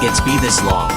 it's be this long.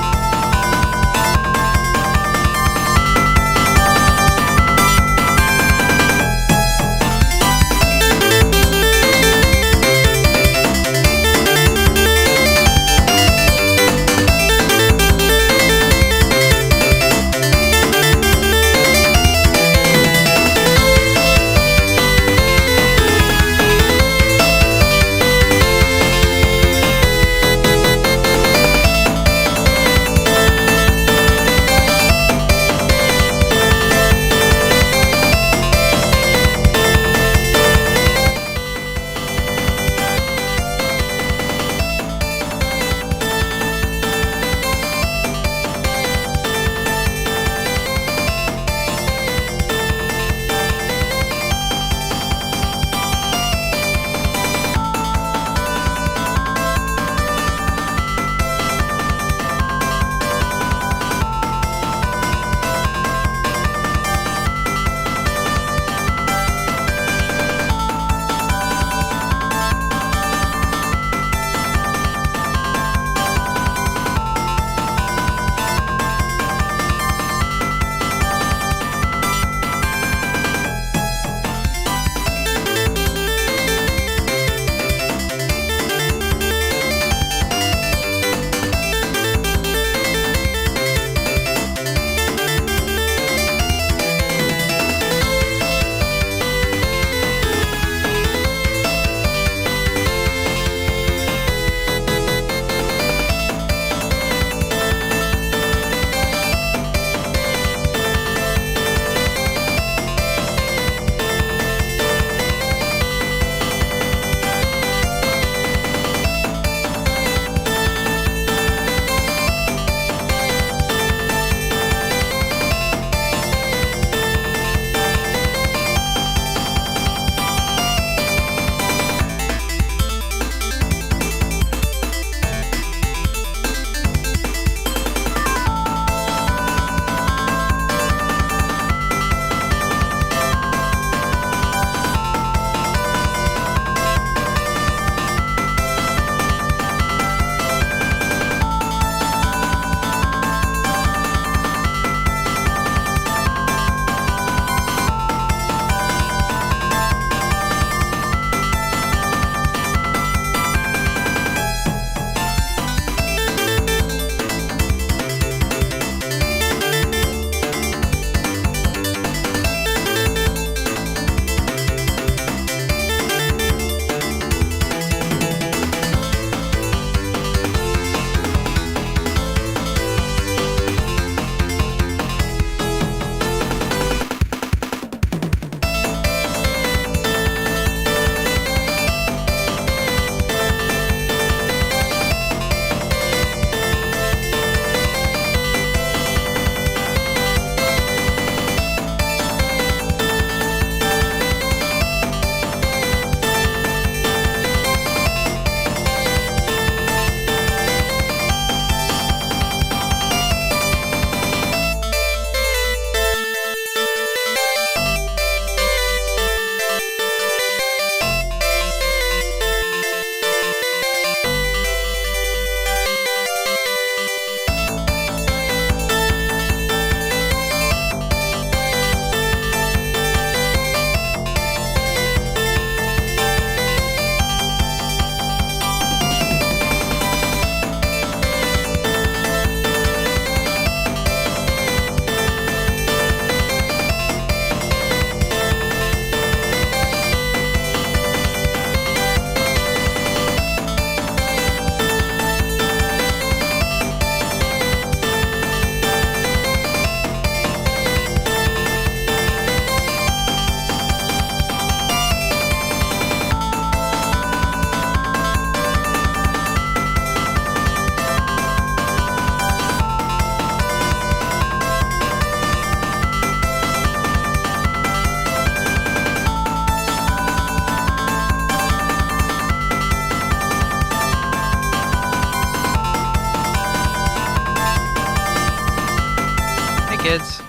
kids.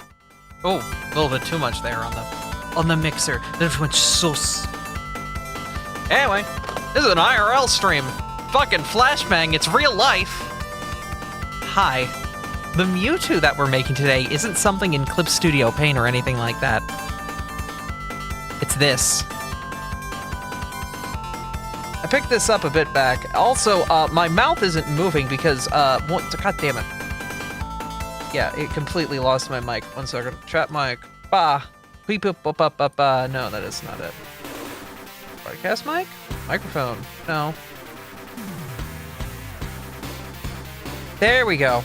Oh, a little bit too much there on the mixer. That went so. Anyway, this is an IRL stream. Fucking flashbang. It's real life. hi. The Mewtwo that we're making today isn't something in Clip Studio Paint or anything like that. It's this. I picked this up a bit back. Also, my mouth isn't moving because, what, god damn it. Yeah, it completely lost my mic. 1 second. Trap mic. Bah. Beep, boop, boop, boop, boop, bah. No, that is not it. Broadcast mic? Microphone. No. There we go.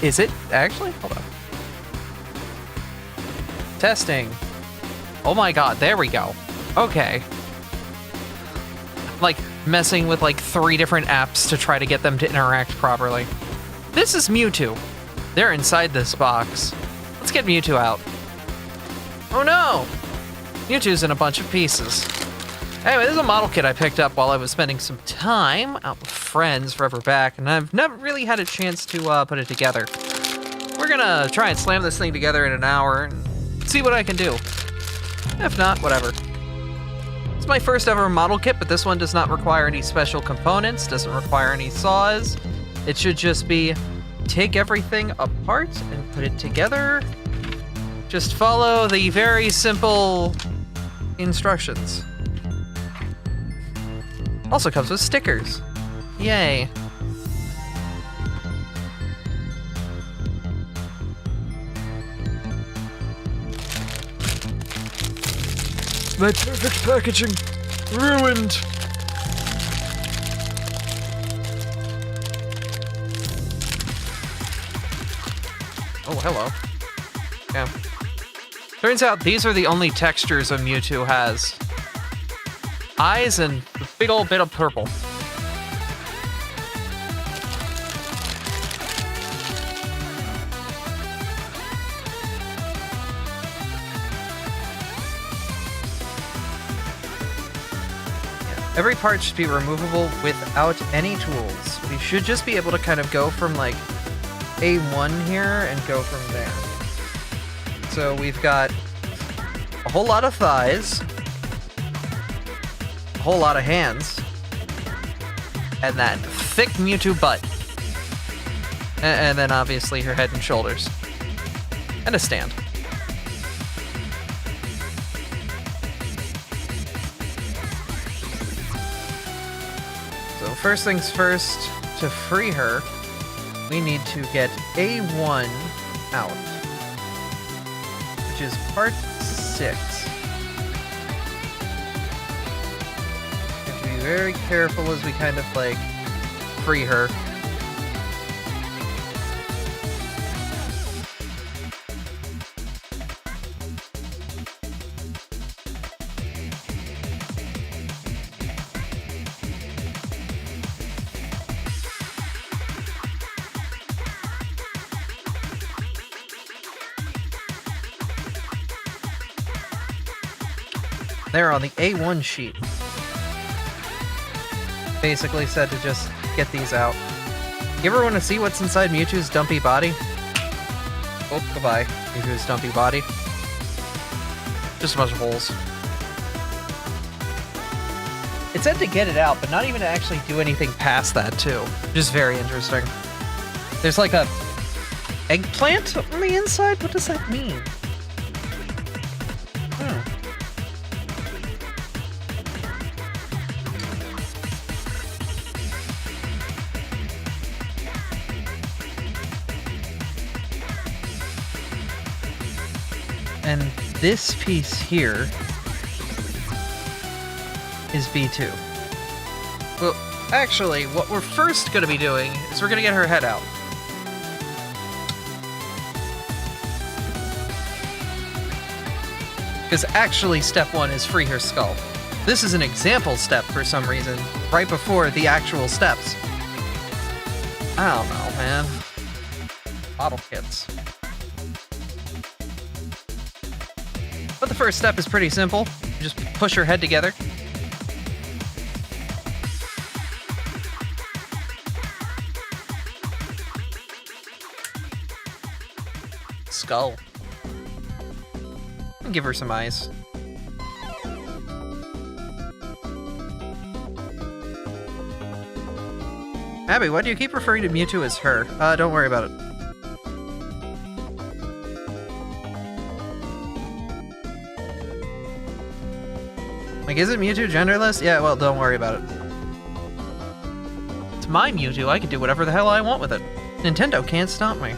Is it actually? Hold on. Testing. Oh my god, there we go. Okay. Like, messing with like 3 different apps to try to get them to interact properly. This is Mewtwo. They're inside this box. Let's get Mewtwo out. Oh no! Mewtwo's in a bunch of pieces. Anyway, this is a model kit I picked up while I was spending some time out with friends forever back, and I've never really had a chance to put it together. We're gonna try and slam this thing together in an hour and see what I can do. If not, whatever. It's my first ever model kit, but this one does not require any special components, doesn't require any saws. It should just be take everything apart and put it together. Just follow the very simple instructions. Also comes with stickers. Yay. My perfect packaging ruined. Oh, hello. Yeah. Turns out these are the only textures a Mewtwo has. Eyes and a big old bit of purple. Every part should be removable without any tools. We should just be able to kind of go from like A1 here and go from there. So we've got a whole lot of thighs, a whole lot of hands, and that thick Mewtwo butt. And then obviously her head and shoulders. And a stand. So first things first, to free her, we need to get A1 out, which is part 6. Have to be very careful as we kind of like free her. There on the A1 sheet. Basically said to just get these out. You ever want to see what's inside Mewtwo's dumpy body? Oh, goodbye. Mewtwo's dumpy body. Just a bunch of holes. It said to get it out, but not even to actually do anything past that, too. Which is very interesting. There's like a eggplant on the inside? What does that mean? And this piece here is B2. Well, actually, what we're first going to be doing is we're going to get her head out. Because actually, step 1 is free her skull. This is an example step for some reason, right before the actual steps. I don't know, man. Bottle kits. But the first step is pretty simple. You just push her head together. Skull. And give her some eyes. Abby, why do you keep referring to Mewtwo as her? Don't worry about it. Like, isn't Mewtwo genderless? Yeah, well, don't worry about it. It's my Mewtwo, I can do whatever the hell I want with it. Nintendo can't stop me.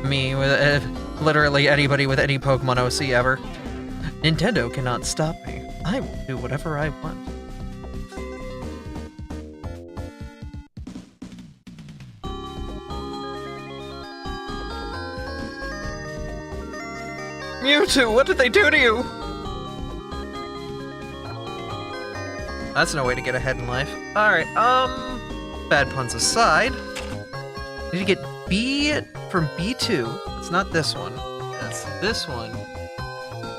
Me, with literally anybody with any Pokemon OC ever. Nintendo cannot stop me. I will do whatever I want. Mewtwo, what did they do to you? That's no way to get ahead in life. Alright, bad puns aside. Need to get B from B2. It's not this one. That's this one.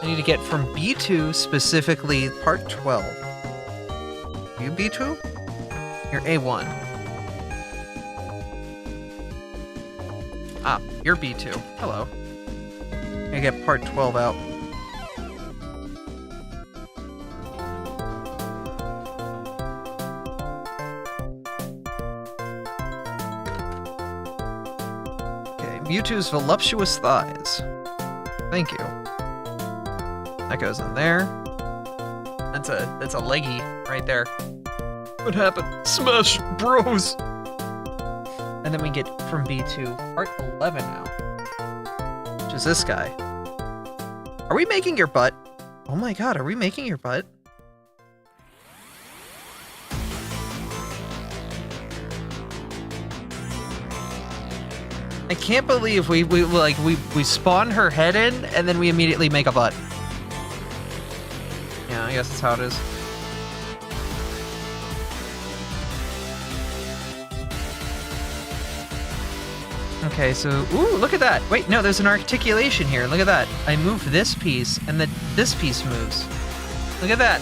I need to get from B2, specifically part 12. You B2? You're A1. Ah, you're B2. Hello. I get part 12 out. Mewtwo's voluptuous thighs. Thank you. That goes in there. That's a leggy right there. What happened? Smash Bros! And then we get from B2 part 11 now. Which is this guy. Are we making your butt? Oh my god, are we making your butt? I can't believe we spawn her head in and then we immediately make a butt. Yeah, I guess that's how it is. Okay, so ooh, look at that. Wait, no, there's an articulation here. Look at that. I move this piece and then this piece moves. Look at that.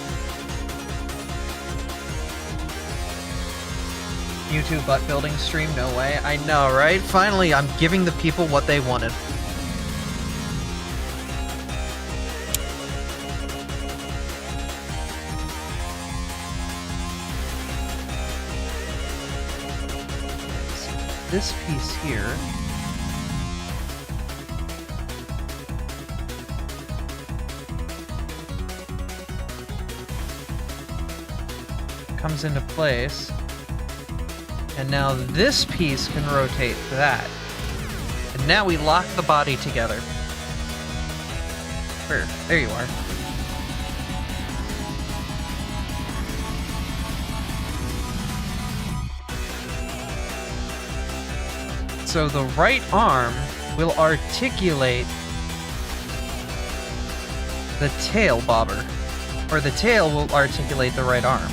YouTube butt building stream, no way. I know, right? Finally, I'm giving the people what they wanted. So this piece here. Comes into place. And now this piece can rotate that. And now we lock the body together. Where? There you are. So the right arm will articulate the tail bobber. Or the tail will articulate the right arm.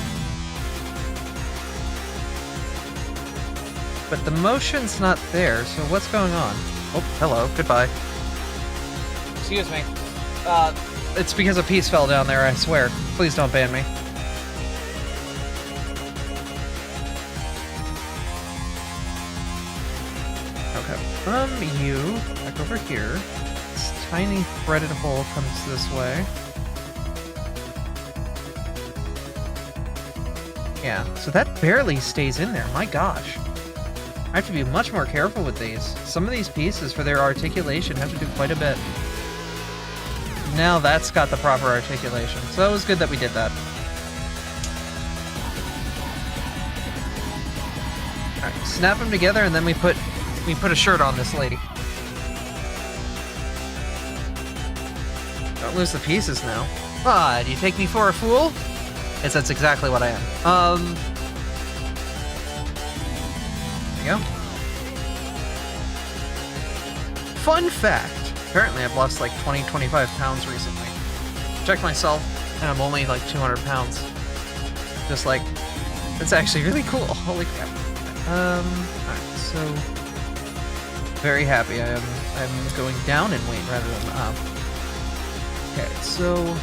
But the motion's not there, so what's going on? Oh, hello, goodbye. Excuse me. It's because a piece fell down there, I swear. Please don't ban me. Okay. You, back over here. This tiny threaded hole comes this way. Yeah, so that barely stays in there, my gosh. I have to be much more careful with these. Some of these pieces, for their articulation, have to do quite a bit. Now that's got the proper articulation, so it was good that we did that. Alright, snap them together, and then we put a shirt on this lady. Don't lose the pieces now. Ah, do you take me for a fool? Yes, that's exactly what I am. Go. Fun fact. Apparently I've lost like 20-25 pounds recently. Checked myself and I'm only like 200 pounds. Just like, it's actually really cool. Holy crap. Alright, so very happy I'm going down in weight rather than up. Okay, so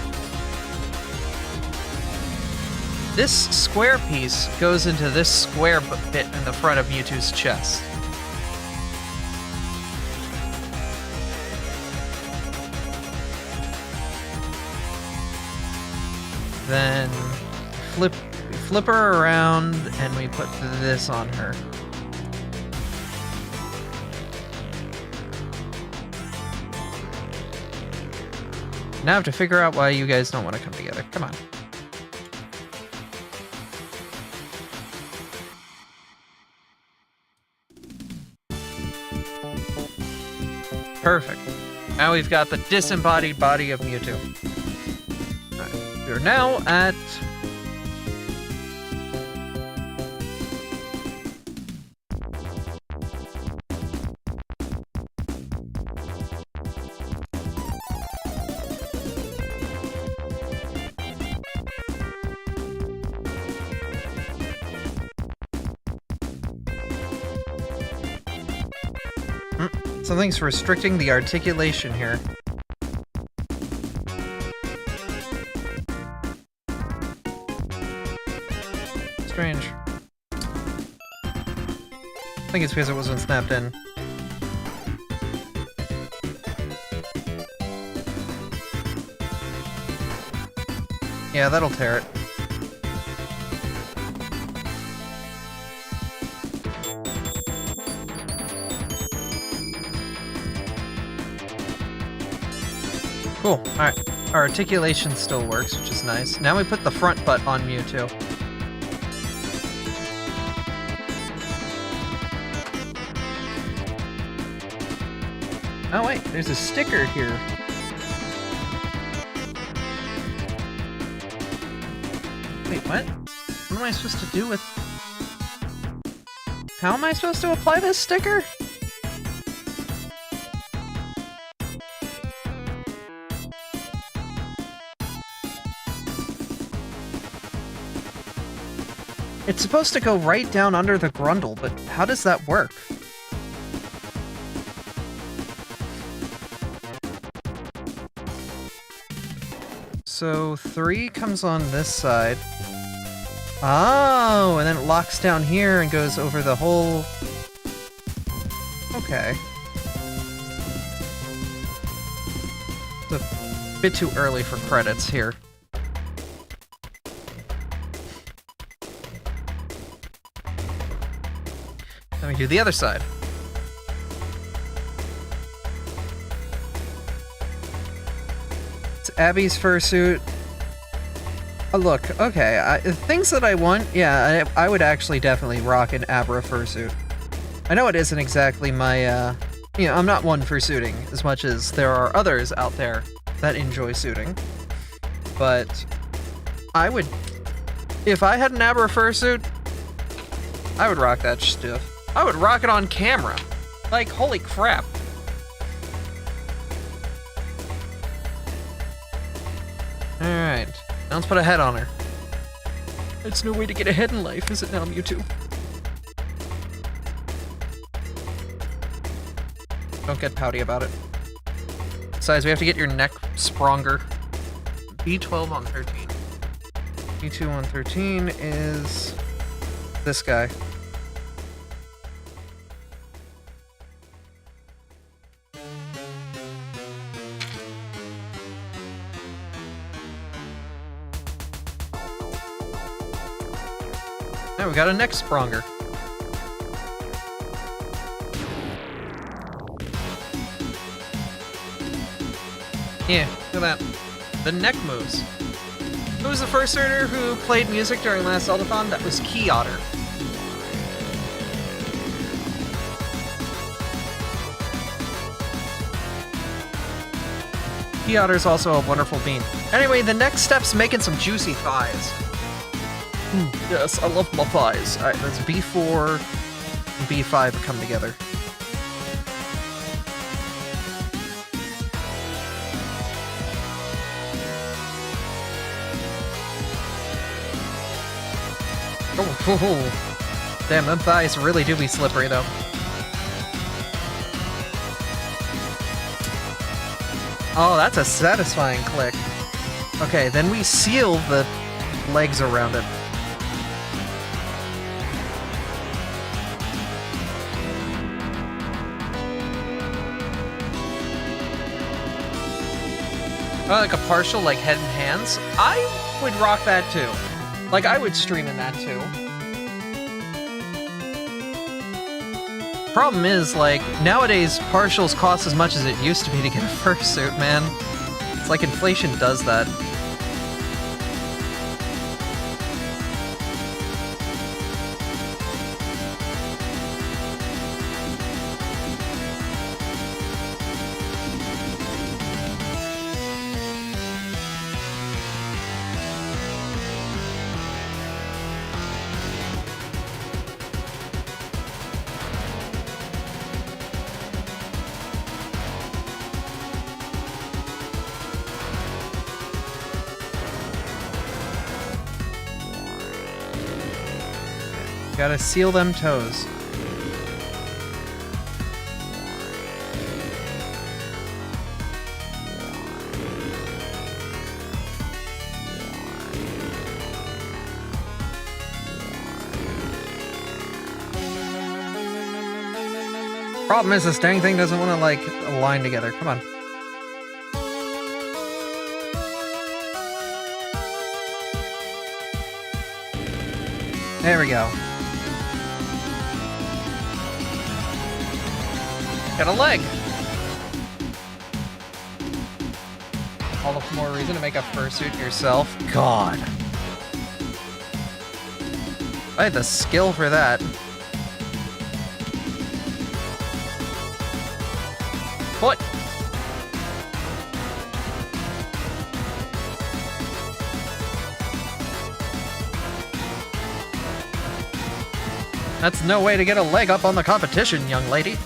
this square piece goes into this square bit in the front of Mewtwo's chest. Then flip her around and we put this on her. Now I have to figure out why you guys don't want to come together. Come on. Perfect. Now we've got the disembodied body of Mewtwo. Right. We're now at... Something's restricting the articulation here. Strange. I think it's because it wasn't snapped in. Yeah, that'll tear it. Cool. Alright. Our articulation still works, which is nice. Now we put the front butt on Mewtwo. Oh wait, there's a sticker here. Wait, what? What am I supposed to do with... How am I supposed to apply this sticker? It's supposed to go right down under the grundle, but how does that work? So 3 comes on this side. Oh, and then it locks down here and goes over the whole... Okay. It's a bit too early for credits here. Let me do the other side. It's Abby's fursuit. Oh, look, okay, things that I want, yeah, I would actually definitely rock an Abra fursuit. I know it isn't exactly my, you know, I'm not one for suiting, as much as there are others out there that enjoy suiting. But I would, if I had an Abra fursuit, I would rock that stuff. I would rock it on camera. Like, holy crap. Alright. Now let's put a head on her. It's no way to get ahead in life, is it now, Mewtwo? Don't get pouty about it. Besides, we have to get your neck stronger. B12 on 13. B2 on 13 is... this guy. Now we got a neck stronger. Yeah, look at that. The neck moves. Who was the first starter who played music during last Zeldathon? That was Key Otter. Key Otter's also a wonderful bean. Anyway, the next step's making some juicy thighs. Yes, I love my thighs. Alright, that's B4 and B5 come together. Oh, damn, them thighs really do be slippery, though. Oh, that's a satisfying click. Okay, then we seal the legs around it. Like a partial, like, head and hands. I would rock that too. Like, I would stream in that too. Problem is, like, nowadays, partials cost as much as it used to be to get a fursuit, man. It's like inflation does that. Gotta seal them toes. Problem is, this dang thing doesn't want to, like, align together. Come on. There we go. Got a leg. All the more reason to make a fursuit yourself. God. I had the skill for that. What? That's no way to get a leg up on the competition, young lady.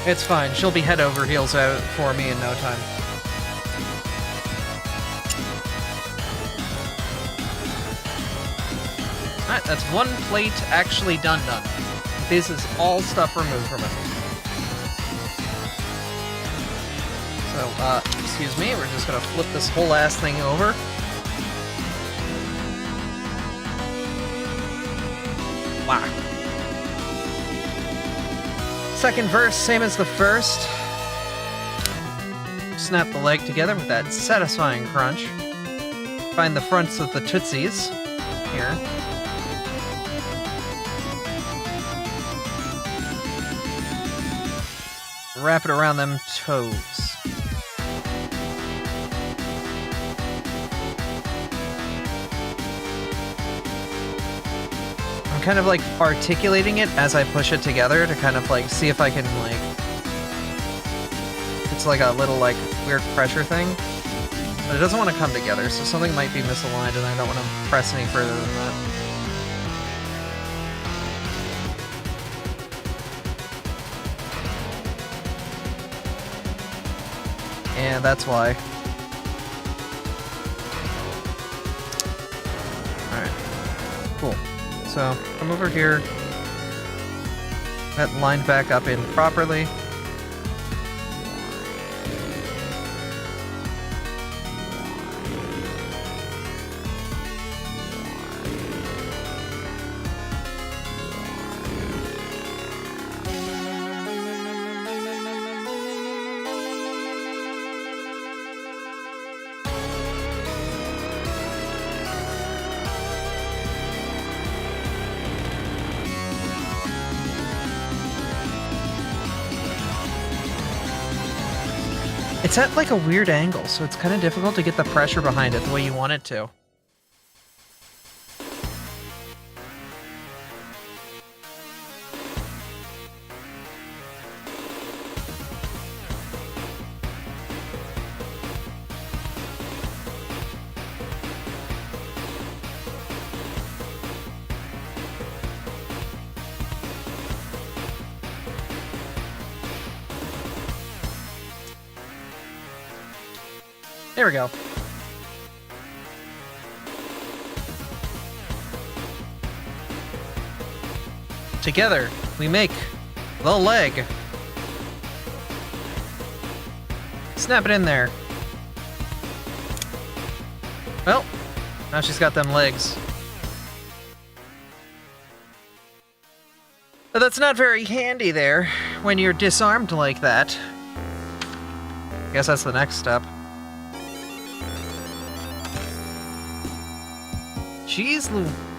It's fine. She'll be head over heels out for me in no time. Alright, that's one plate actually done. This is all stuff removed from it. So, excuse me, we're just gonna flip this whole ass thing over. Wow. Second verse, same as the first. Snap the leg together with that satisfying crunch. Find the fronts of the tootsies. Here. Wrap it around them toes. I'm kind of like articulating it as I push it together to kind of like see if I can like... It's like a little like weird pressure thing. But it doesn't want to come together, so something might be misaligned and I don't want to press any further than that. And that's why. Alright. Cool. So, come over here. That lined back up in properly. It's at like a weird angle, so it's kind of difficult to get the pressure behind it the way you want it to. There we go. Together, we make the leg. Snap it in there. Well, now she's got them legs. But that's not very handy there when you're disarmed like that. I guess that's the next step. Jeez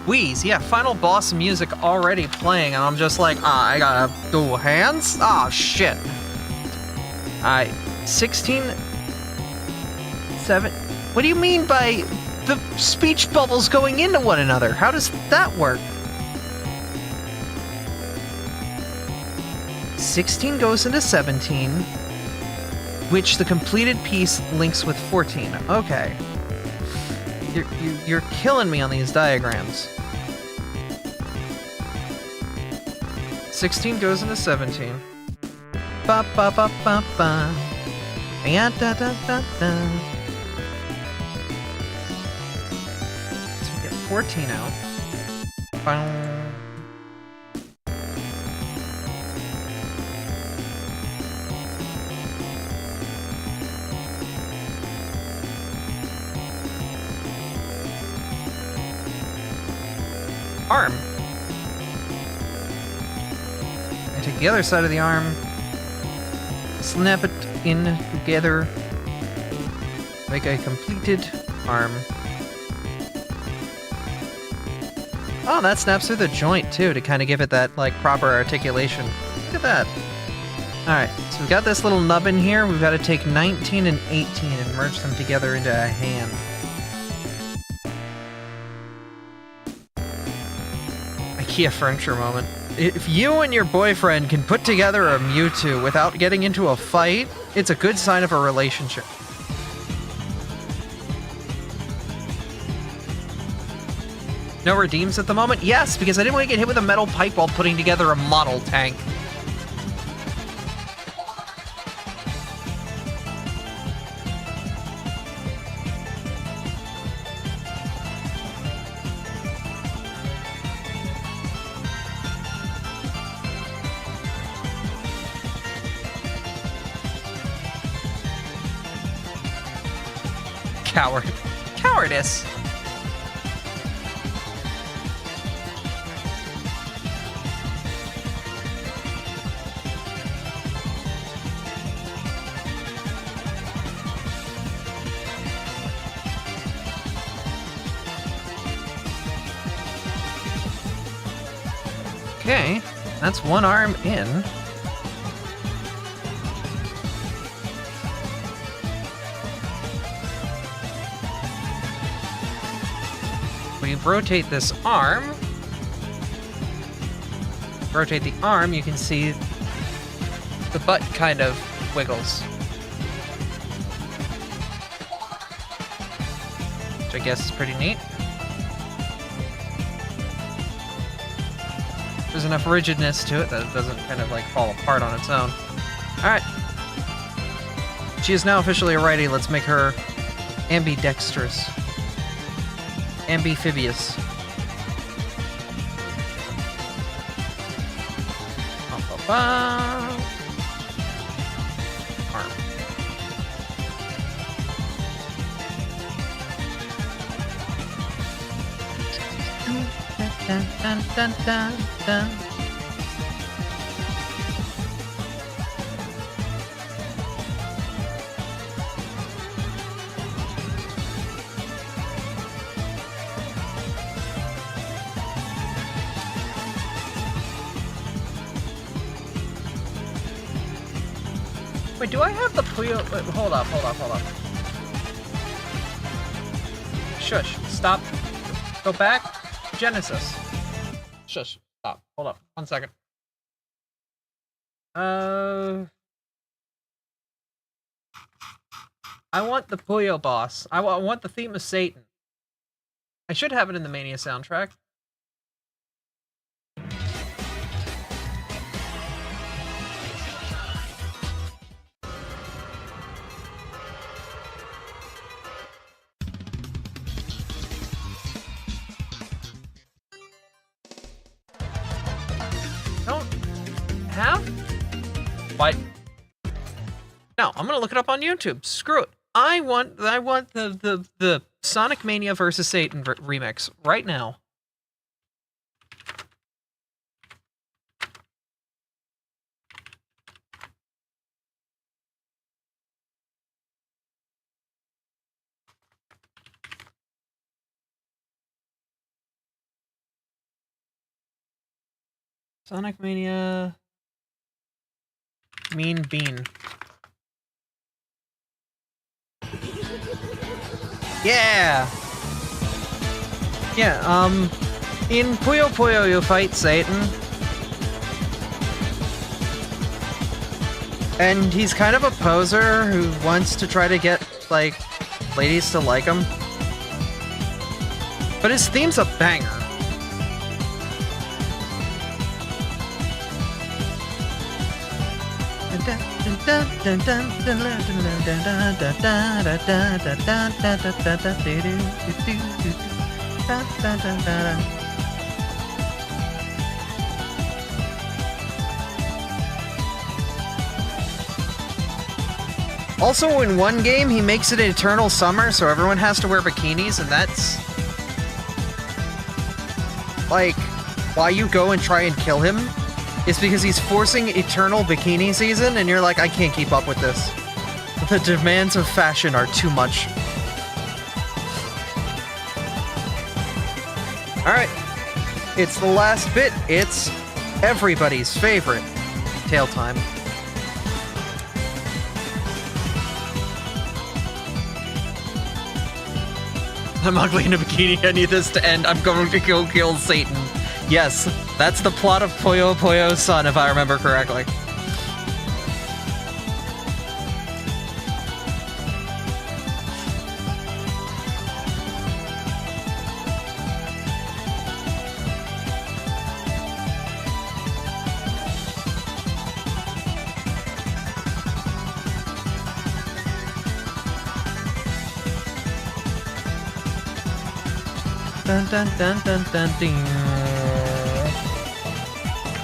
Louise. Yeah, final boss music already playing, and I'm just like, I gotta do hands? Ah, shit. Alright, 16... 7... What do you mean by the speech bubbles going into one another? How does that work? 16 goes into 17, which the completed piece links with 14. Okay. You're killing me on these diagrams. 16 goes into 17. Ba ba ba ba ba. Da da da da da. So we get 14 out. Final. Arm. And take the other side of the arm, snap it in together, make a completed arm. Oh, that snaps through the joint too to kind of give it that like proper articulation. Look at that. Alright, so we've got this little nub in here. We've got to take 19 and 18 and merge them together into a hand. IKEA furniture moment. If you and your boyfriend can put together a Mewtwo without getting into a fight, it's a good sign of a relationship. No redeems at the moment? Yes, because I didn't want to get hit with a metal pipe while putting together a model tank. Coward. Cowardice. Okay, that's one arm in. We rotate this arm. Rotate the arm, you can see the butt kind of wiggles. Which I guess is pretty neat. There's enough rigidness to it that it doesn't kind of like fall apart on its own. Alright. She is now officially a righty. Let's make her ambidextrous. Amphibious. Arm. Dun, dun, dun, dun, dun. Wait, do I have the Puyo? Wait, hold up. Shush. Stop. Go back. Genesis. Shush. Stop. Hold up. 1 second. I want the Puyo boss. I want the theme of Satan. I should have it in the Mania soundtrack. Don't have? What? No, I'm gonna look it up on YouTube. Screw it. I want the Sonic Mania vs. Satan remix right now. Sonic Mania. Mean Bean. Yeah! Yeah, in Puyo Puyo you fight Satan. And he's kind of a poser who wants to try to get, like, ladies to like him. But his theme's a banger. Also, in one game, he makes it eternal summer, so everyone has to wear bikinis, and that's... like, why you go and try and kill him is because he's forcing eternal bikini season, and you're like, I can't keep up with this. The demands of fashion are too much. Alright. It's the last bit. It's everybody's favorite. Tail time. I'm ugly in a bikini. I need this to end. I'm going to kill Satan. Yes, that's the plot of Puyo Puyo's Son, if I remember correctly. Dun dun dun dun dun ding.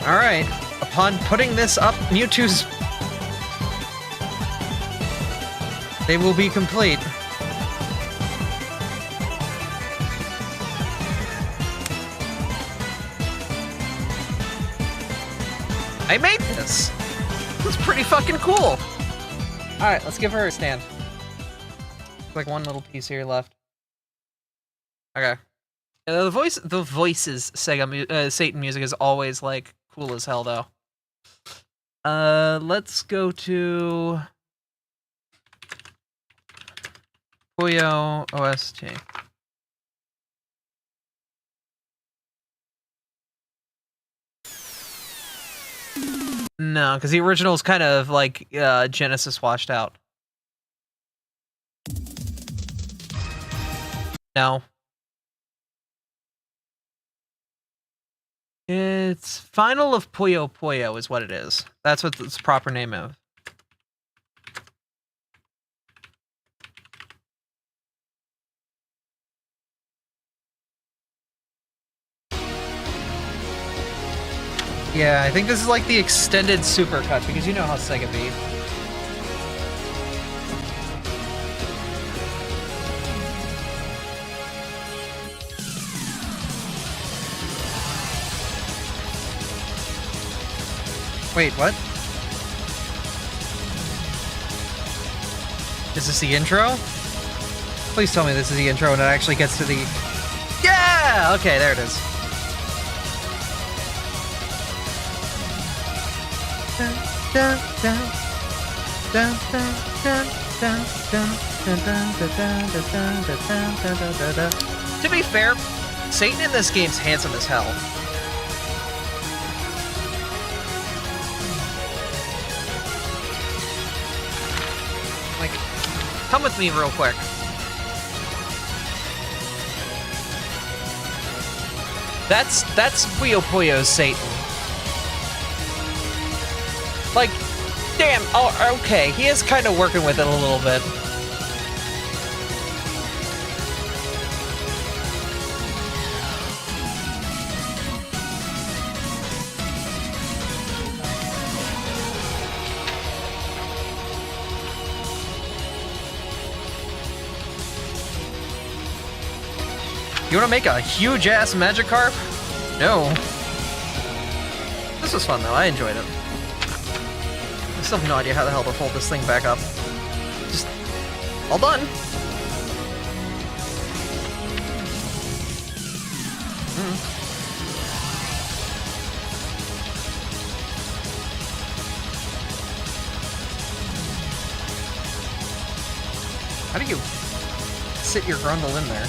Alright, upon putting this up, Mewtwo's... they will be complete. I made this! It was pretty fucking cool! Alright, let's give her a stand. Like one little piece here left. Okay. The voices Sega Satan music is always like cool as hell though. Let's go to Puyo OST. No, because the original is kind of like Genesis washed out. No. It's Final of Puyo Puyo is what it is. That's what its proper name is. Yeah, I think this is like the extended supercut because you know how Sega be. Wait, what? Is this the intro? Please tell me this is the intro and it actually gets to the... Yeah! Okay, there it is. To be fair, Satan in this game's handsome as hell. Like, come with me real quick. That's Puyo Puyo's Satan. Like, damn, oh, okay, he is kind of working with it a little bit. You want to make a huge-ass Magikarp? No. This was fun, though. I enjoyed it. I still have no idea how the hell to hold this thing back up. Just... all done. How do you sit your Grundle in there?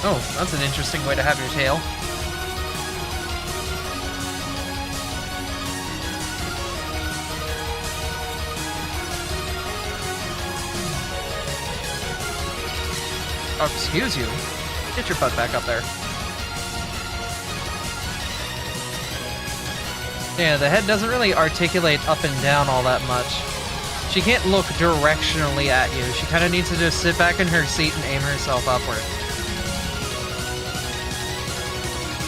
Oh, that's an interesting way to have your tail. Oh, excuse you. Get your butt back up there. Yeah, the head doesn't really articulate up and down all that much. She can't look directionally at you. She kind of needs to just sit back in her seat and aim herself upward.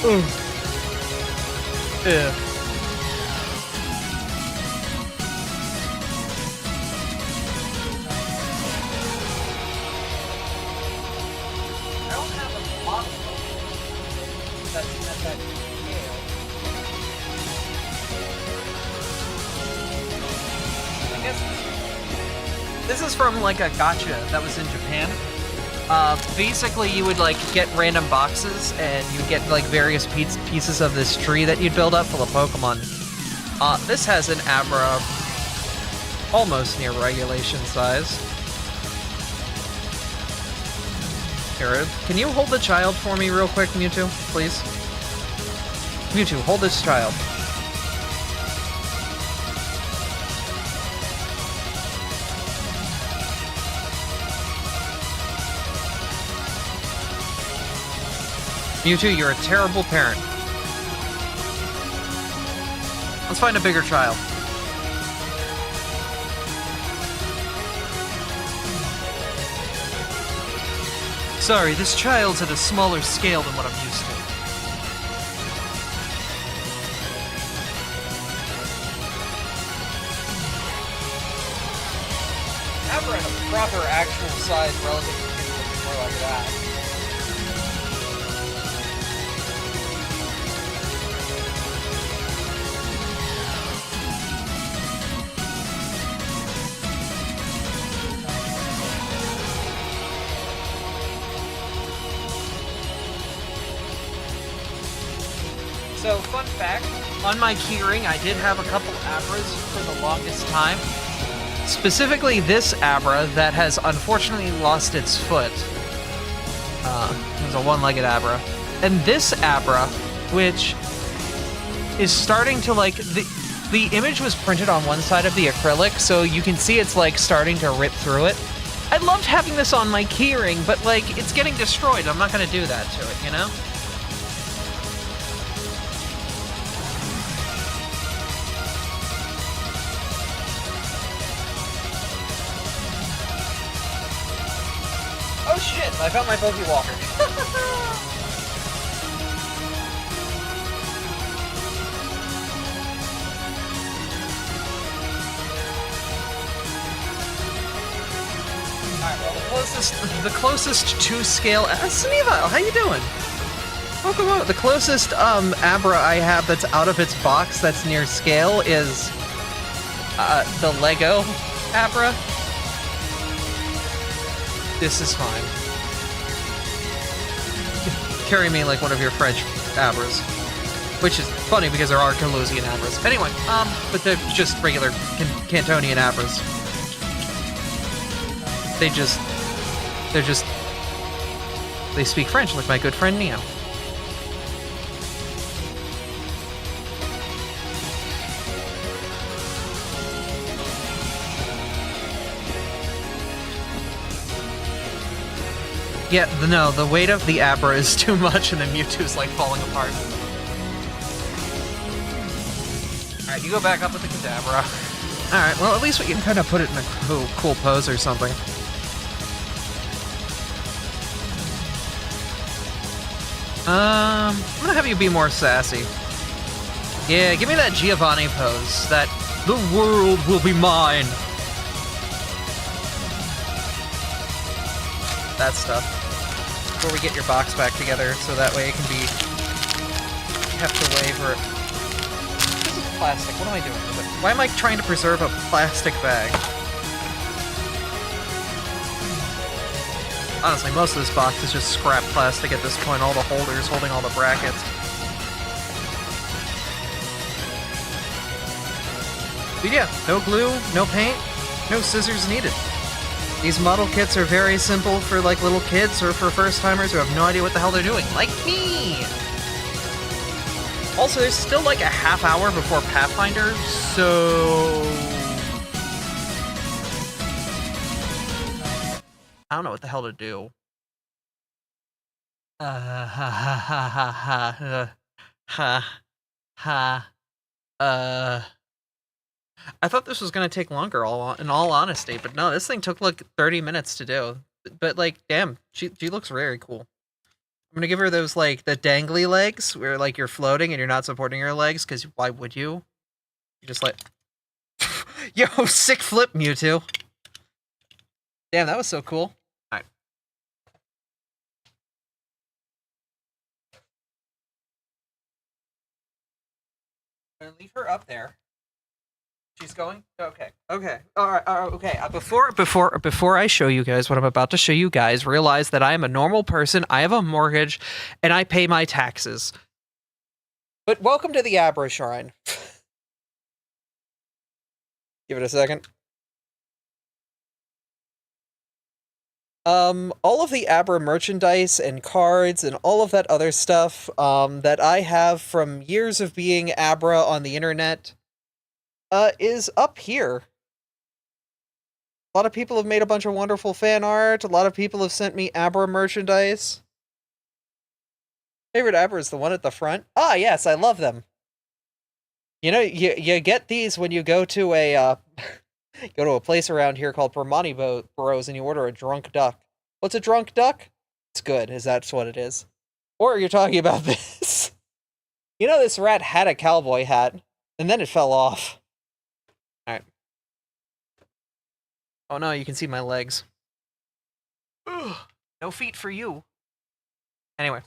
Ooh. Yeah. This is from like a gacha that was in Japan. Basically, you would like get random boxes and you'd get like various pieces of this tree that you'd build up full of Pokemon. This has an Abra almost near regulation size. Here, can you hold the child for me real quick, Mewtwo, please? Mewtwo, hold this child. Mewtwo, you're a terrible parent. Let's find a bigger child. Sorry, this child's at a smaller scale than what I'm used to. Abra in a proper actual size relative to people looking more like that. So, fun fact, on my keyring, I did have a couple Abras for the longest time. Specifically this Abra that has unfortunately lost its foot. It was a one-legged Abra. And this Abra, which is starting to like... The image was printed on one side of the acrylic, so you can see it's like starting to rip through it. I loved having this on my keyring, but like, it's getting destroyed. I'm not going to do that to it, you know? Oh shit, I found my Pokewalker. Alright, well the closest to scale Sneevile, how you doing? Welcome on. The closest Abra I have that's out of its box that's near scale is the Lego Abra. This is fine. Carry me like one of your French Abras. Which is funny because there are Toulousian Abras. Anyway, but they're just regular Cantonian Abras. They speak French like my good friend Neo. Yeah, no, the weight of the Abra is too much and then Mewtwo's like falling apart. Alright, you go back up with the Kadabra. Alright, well at least we can kind of put it in a cool pose or something. I'm gonna have you be more sassy. Yeah, give me that Giovanni pose. That, the world will be mine. That stuff. Before we get your box back together, so that way it can be kept away for... This is plastic. What am I doing with it? Why am I trying to preserve a plastic bag? Honestly, most of this box is just scrap plastic at this point. All the holders holding all the brackets. But yeah, no glue, no paint, no scissors needed. These model kits are very simple for like little kids or for first-timers who have no idea what the hell they're doing, like me! Also, there's still like a half hour before Pathfinder, so... I don't know what the hell to do. I thought this was gonna take longer, in all honesty, but no, this thing took like 30 minutes to do. But like, damn, she looks very cool. I'm gonna give her those like the dangly legs where like you're floating and you're not supporting your legs, because why would you? You just like, yo, sick flip, Mewtwo. Damn, that was so cool. All right. I'm gonna leave her up there. She's going? Okay. Okay. All right. Okay. Before I show you guys what I'm about to show you guys, realize that I am a normal person. I have a mortgage, and I pay my taxes. But welcome to the Abra Shrine. Give it a second. All of the Abra merchandise and cards and all of that other stuff, that I have from years of being Abra on the internet, is up here. A lot of people have made a bunch of wonderful fan art. A lot of people have sent me Abra merchandise. Favorite Abra is the one at the front. Ah, yes, I love them. You know, you get these when you go to a go to a place around here called Permani Bros and you order a drunk duck. What's a drunk duck? It's good, is that's what it is. Or you're talking about this. You know, this rat had a cowboy hat, and then it fell off. Alright. Oh no, you can see my legs. Ugh, no feet for you. Anyway.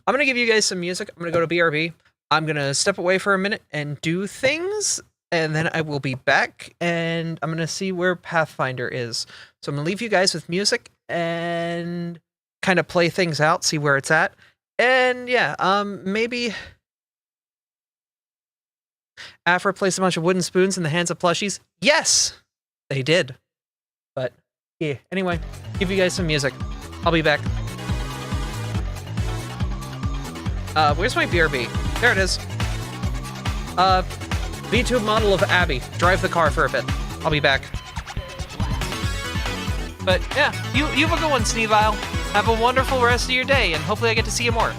I'm gonna give you guys some music. I'm gonna go to BRB. I'm gonna step away for a minute and do things, and then I will be back, and I'm gonna see where Pathfinder is. So I'm gonna leave you guys with music, and kind of play things out, see where it's at. And yeah, maybe... Afra placed a bunch of wooden spoons in the hands of plushies. Yes! They did. But, yeah. Anyway, give you guys some music. I'll be back. Where's my BRB? There it is. V2 model of Abby. Drive the car for a bit. I'll be back. But, yeah. You have a good one, Sneevile. Have a wonderful rest of your day, and hopefully I get to see you more.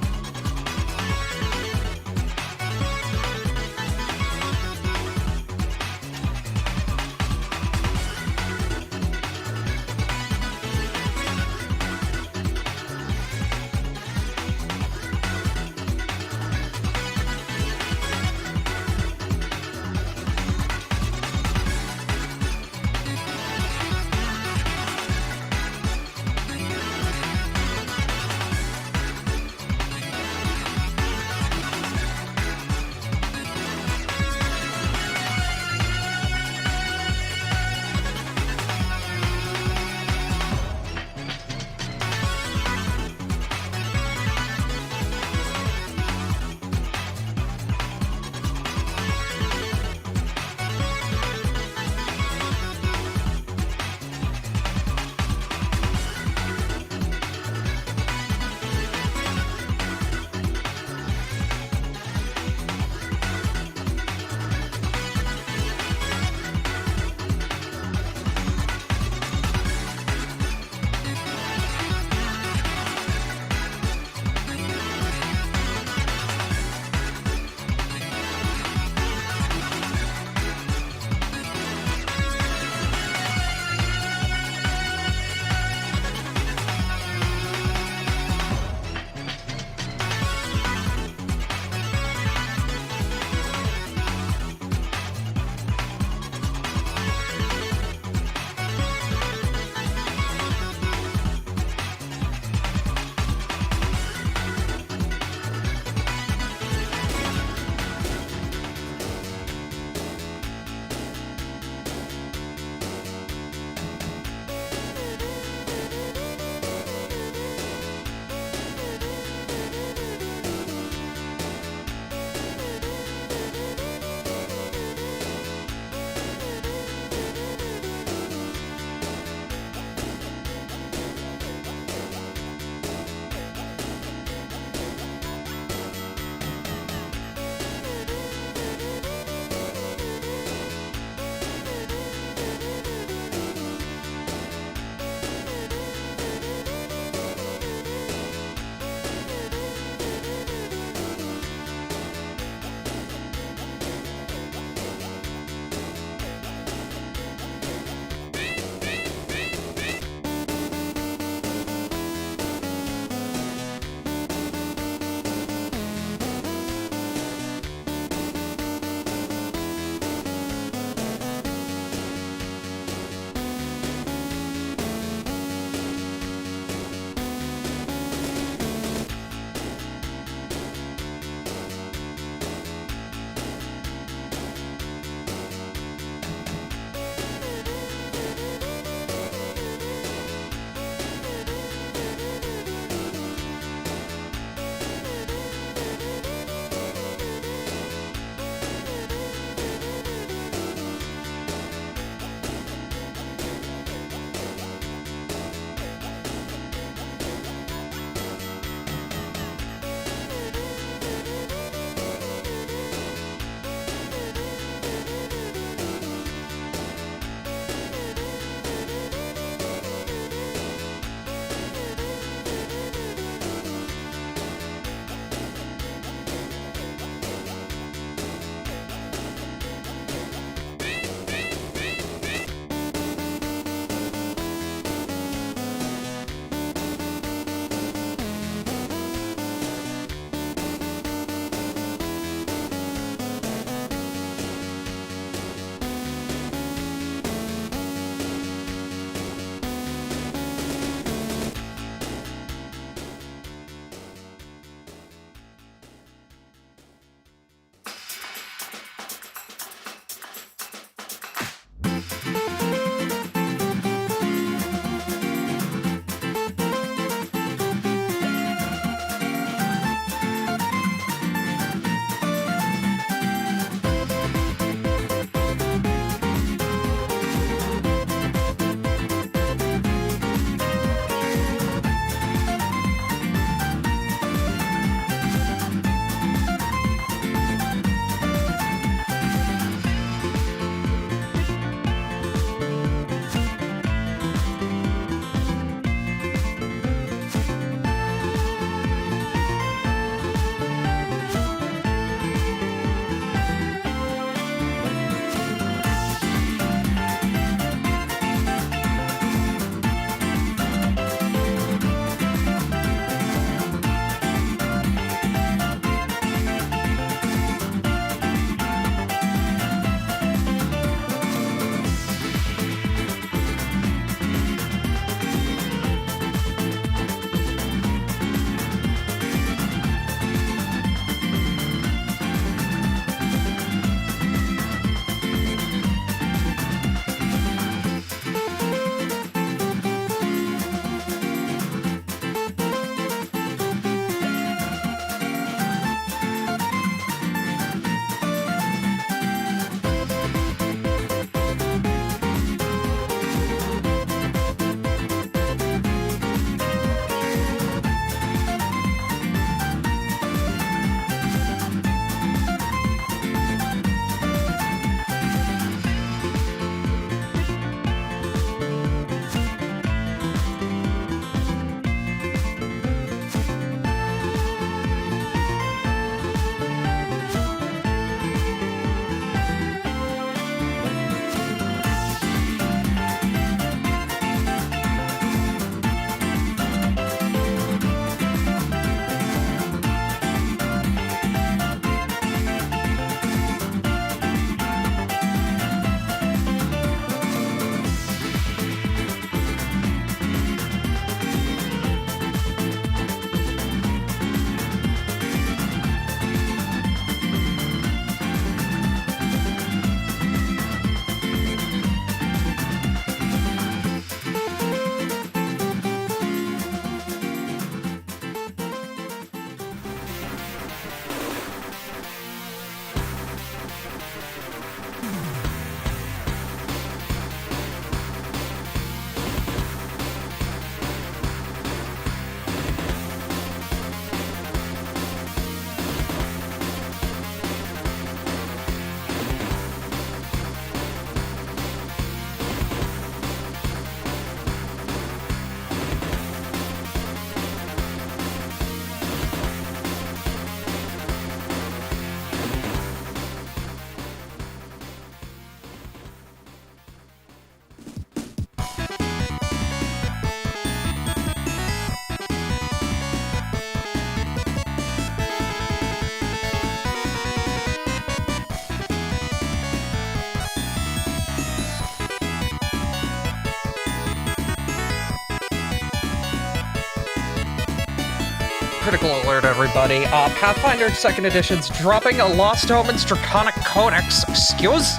Critical alert, everybody. Pathfinder 2nd Edition's dropping a Lost Omens Draconic Codex. Excuse?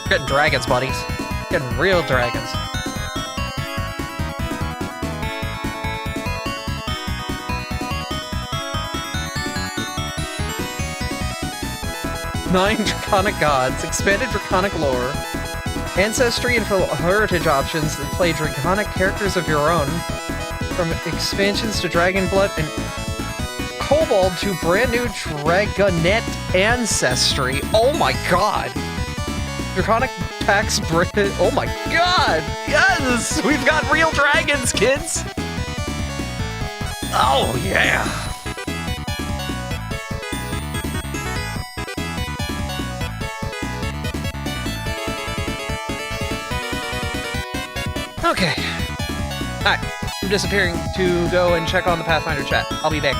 Getting dragons, buddies. Getting real dragons. Nine Draconic Gods, expanded Draconic lore, ancestry and heritage options that play Draconic characters of your own, from expansions to Dragon Blood and Kobold to brand new Dragonette ancestry. Oh my god! Draconic packs oh my god! Yes! We've got real dragons, kids! Oh yeah! Okay. Alright. I'm disappearing to go and check on the Pathfinder chat. I'll be back.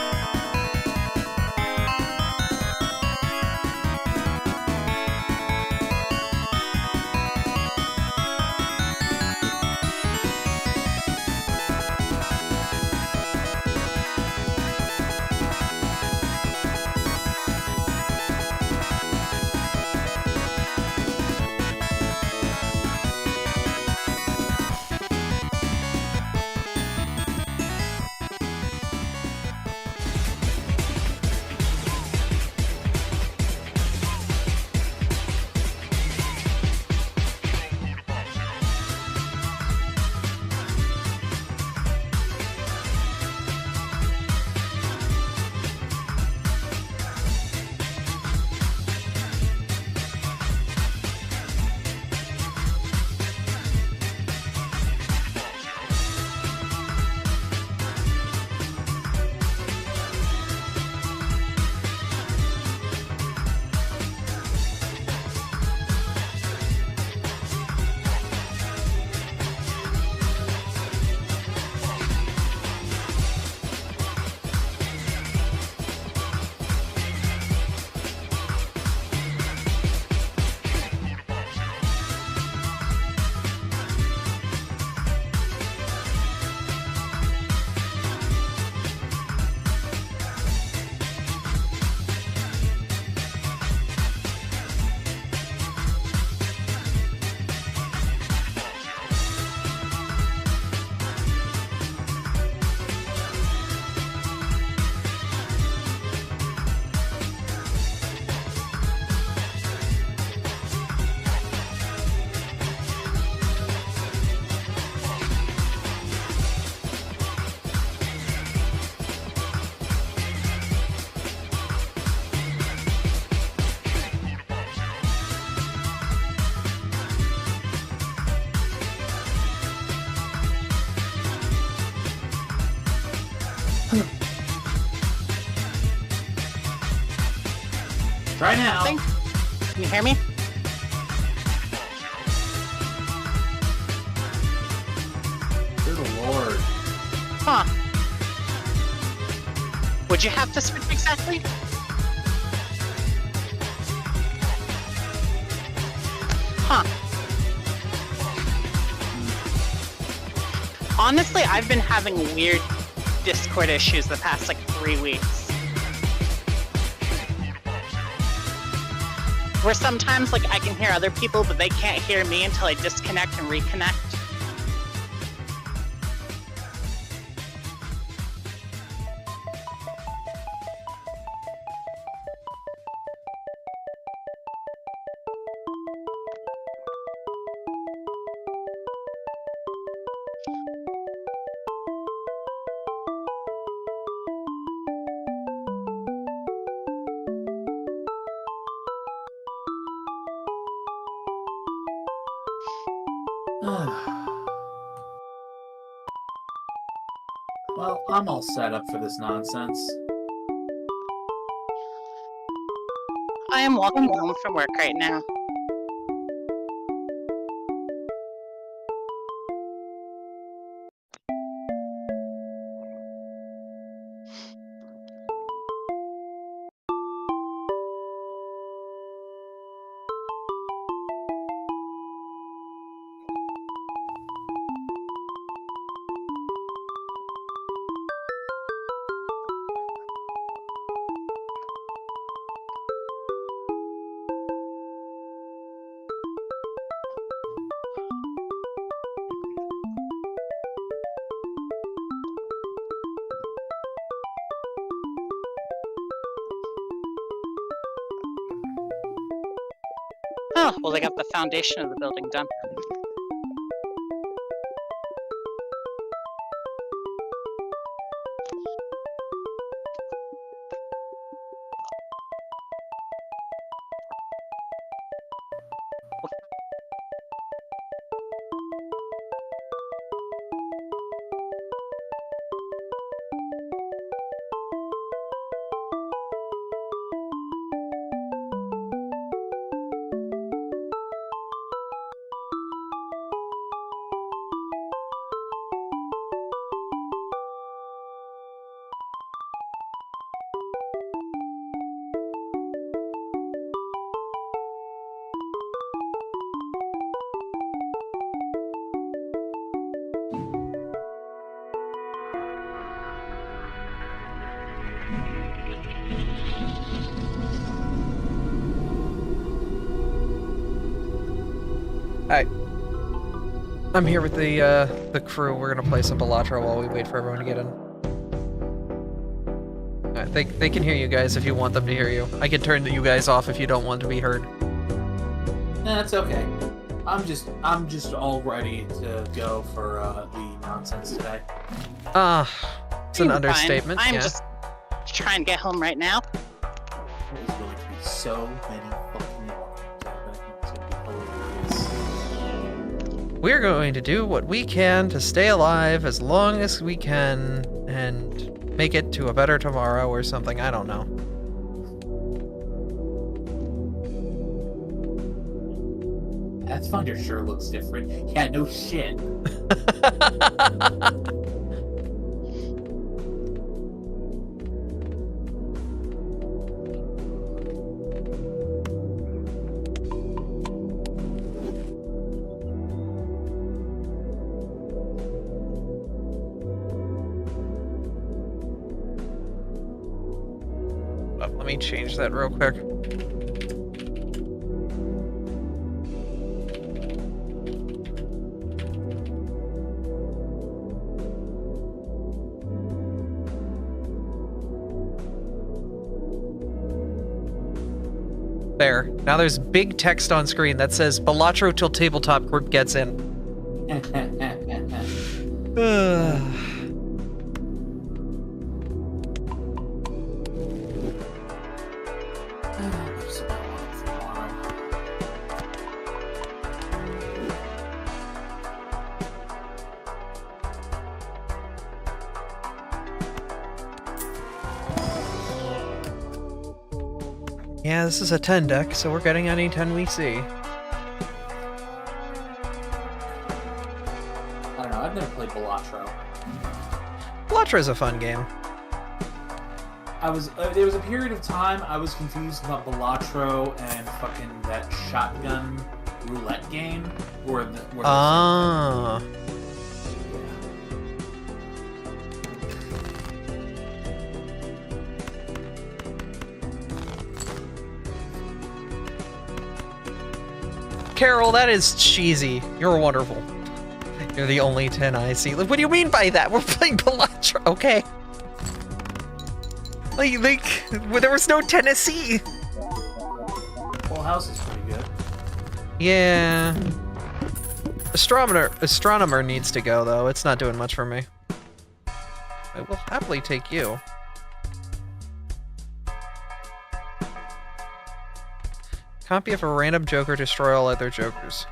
Try now. Can you hear me? Good lord. Huh. Would you have to switch exactly? Huh. Honestly, I've been having weird Discord issues the past, like, 3 weeks. Where sometimes, like, I can hear other people, but they can't hear me until I disconnect and reconnect. Well, I'm all set up for this nonsense. I am walking home from work right now. Oh, well, they got the foundation of the building done. Hi. I'm here with the crew. We're gonna play some Balatro while we wait for everyone to get in. Alright, they can hear you guys if you want them to hear you. I can turn you guys off if you don't want to be heard. That's okay. I'm just all ready to go for the nonsense today. It's an understatement. I'm yeah. just trying to get home right now. There's going to be so many fucking walkers happening. It's going to be hilarious. We're going to do what we can to stay alive as long as we can and make it to a better tomorrow or something. I don't know. Pathfinder sure looks different. Yeah, no shit. Let me change that real quick. There. Now there's big text on screen that says Balatro till tabletop group gets in. Yeah, this is a 10 deck, so we're getting any 10 we see. I don't know, I've never played Balatro. Balatro is a fun game. There was a period of time I was confused about Balatro and fucking that shotgun roulette game where Ah. Carol, that is cheesy. You're wonderful. You're the only 10 I see. Like, what do you mean by that? We're playing Balatro, okay? Like, there was no Tennessee. Full House is pretty good. Yeah. Astronomer needs to go, though. It's not doing much for me. I will happily take you. Copy of a random Joker, destroy all other Jokers.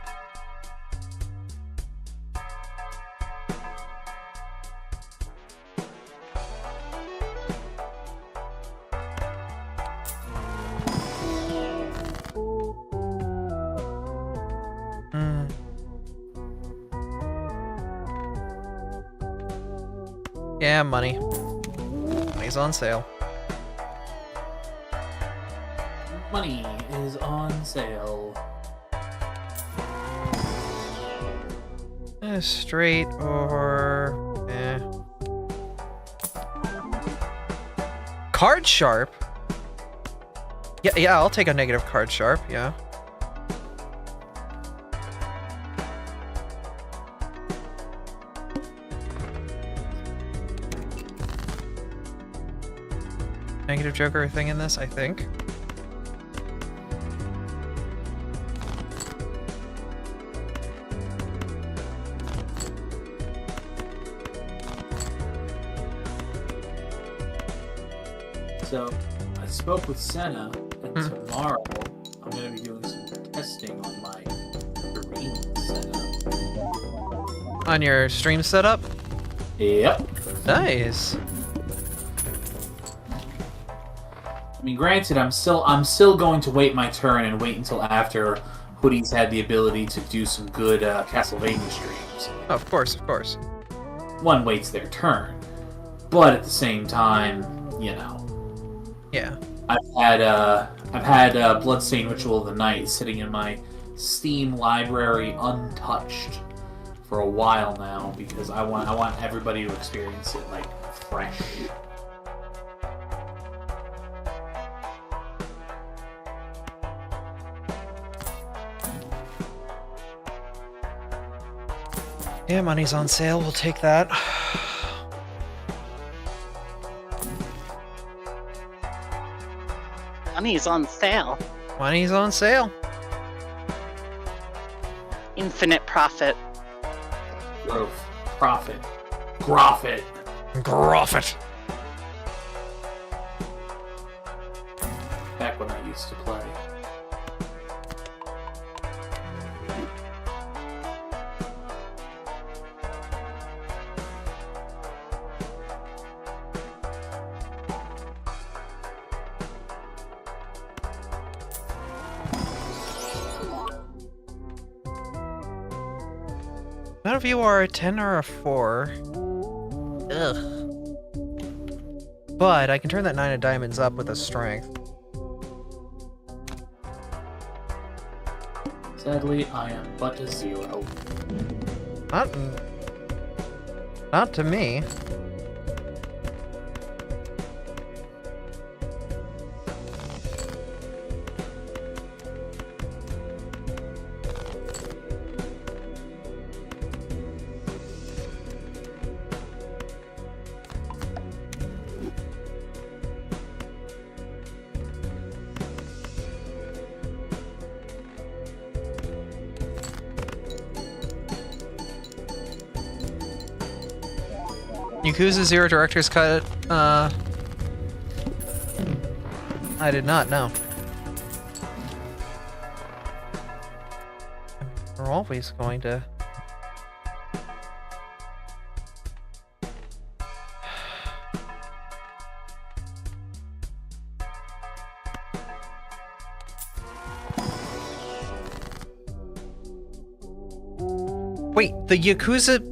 Yeah, money. Money's on sale. Money is on sale. Straight or... Card Sharp? Yeah, I'll take a negative Card Sharp, yeah. Negative Joker thing in this, I think. I spoke with Senna, and tomorrow I'm going to be doing some testing on my stream setup. On your stream setup? Yep. Nice. I mean, granted, I'm still going to wait my turn and wait until after Hoodie's had the ability to do some good Castlevania streams. Oh, of course, of course. One waits their turn, but at the same time, you know. Yeah. I've had Bloodstained Ritual of the Night sitting in my Steam library untouched for a while now because I want everybody to experience it like fresh. Yeah, money's on sale. We'll take that. Money's on sale. Money's on sale. Infinite profit. Growth, profit, groffit. Groffit. Back when I used to play. None of you are a 10 or a 4. Ugh. But I can turn that 9 of diamonds up with a strength. Sadly, I am but a 0. Not to me. Yakuza 0 Director's Cut, I did not know. We're always going to... Wait, the Yakuza...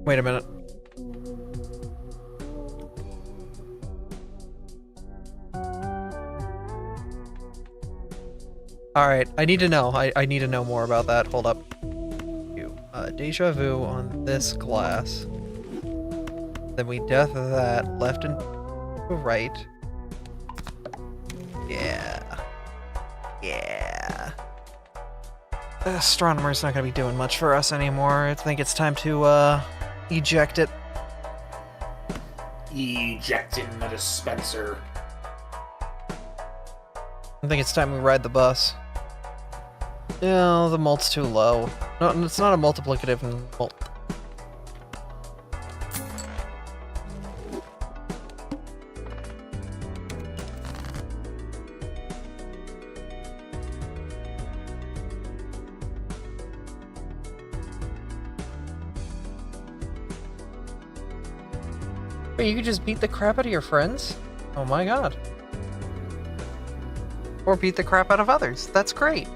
Wait a minute. Alright, I need to know. I need to know more about that. Hold up. Deja vu on this glass. Then we death that left and right. Yeah. Yeah. The astronomer's not gonna be doing much for us anymore. I think it's time to, eject it. Eject in the dispenser. I think it's time we ride the bus. No, the mult's too low. No, it's not a multiplicative mult. Wait, you could just beat the crap out of your friends? Oh my god. Or beat the crap out of others. That's great.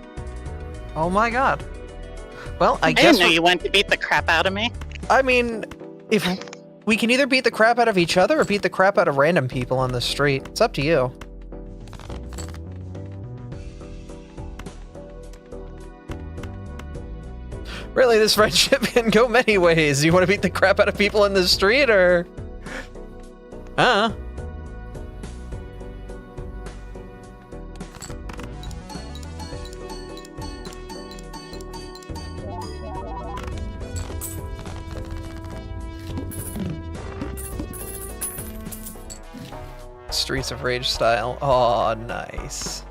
Oh my god. Well, I guess didn't know you wanted to beat the crap out of me. I mean, if we can either beat the crap out of each other or beat the crap out of random people on the street. It's up to you. Really, this friendship can go many ways. You want to beat the crap out of people in the street, or... Streets of Rage style. Oh, nice.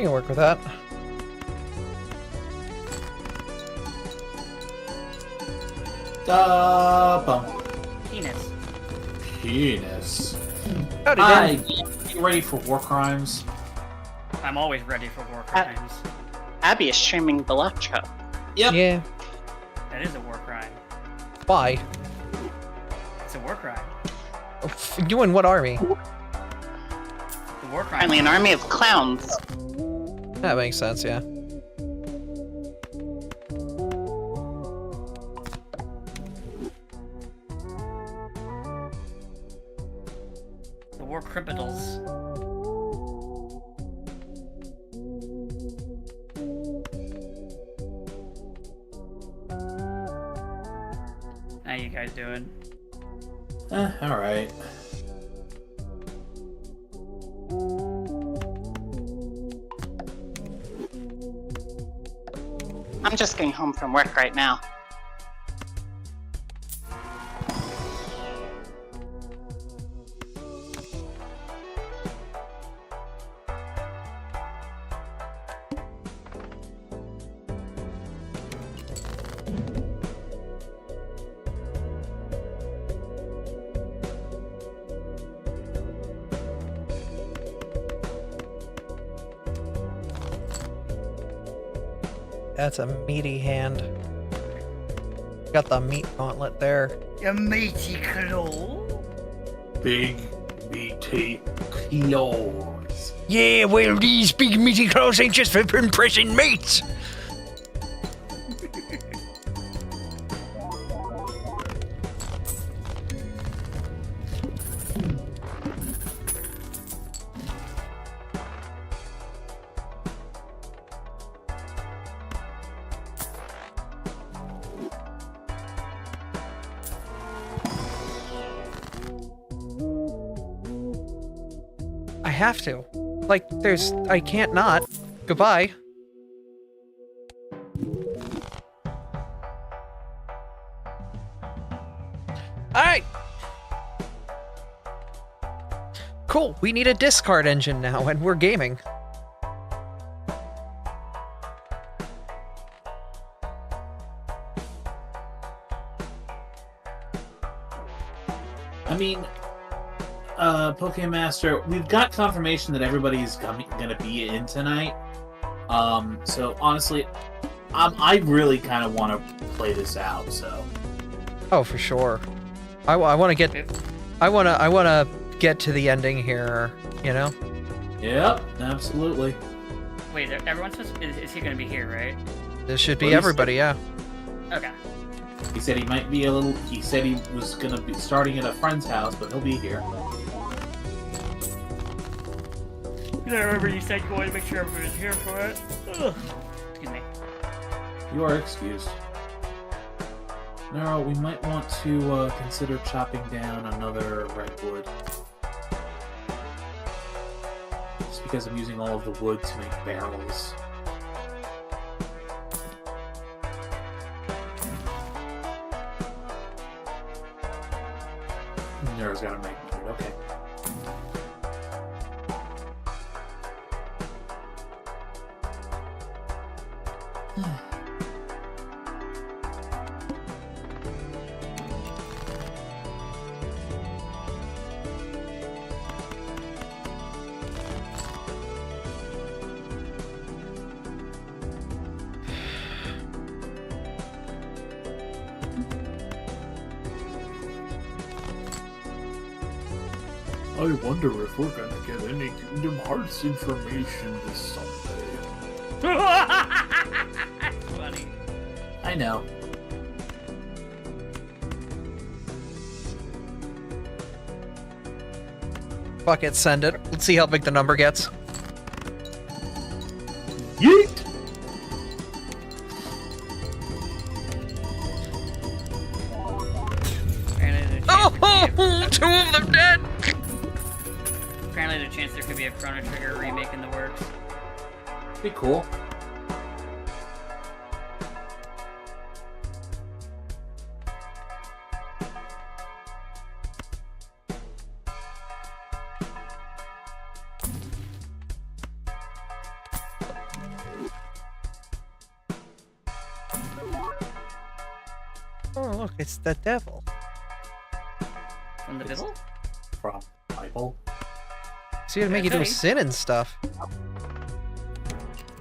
You can work with that. Bum. Penis. Penis. Howdy, Hi, Dan. you ready for war crimes? I'm always ready for war crimes. Abby is streaming Electro. Yep. Yeah. That is a war crime. Why? It's a war crime. You in what army? The war crime. Apparently an army of clowns. That makes sense, yeah. The war criminals. How you guys doing? Alright. I'm just getting home from work right now. That's a meaty hand. Got the meat gauntlet there. A matey claw. Big meaty claws. Yeah, well, these big meaty claws ain't just for impressing mates. I have to. Like, I can't not. Goodbye. Alright! Cool, we need a discard engine now, and we're gaming. I mean, Pokemon Master, we've got confirmation that everybody's gonna be in tonight. So honestly, I really kind of want to play this out. So. Oh, for sure. I want to get. I want to get to the ending here. You know. Yep, absolutely. Wait, everyone's supposed is he gonna be here, right? This should be Well, everybody. Yeah. Okay. He said he might be a little. He said he was gonna be starting at a friend's house, but he'll be here. I remember you said you wanted to make sure everyone was here for it. Ugh. Excuse me. You are excused. Nero, we might want to consider chopping down another redwood. Just because I'm using all of the wood to make barrels. Nero's gotta make wood, okay. I wonder if we're gonna get any Kingdom Hearts information this Sunday. That's funny. I know. Fuck it, send it. Let's see how big the number gets. Yeet! Apparently Oh, two of them dead. apparently there's a chance there could be a Chrono Trigger remake in the works. Be cool. look, it's the devil. From the devil? From Bible. So you to make you do Okay. sin and stuff.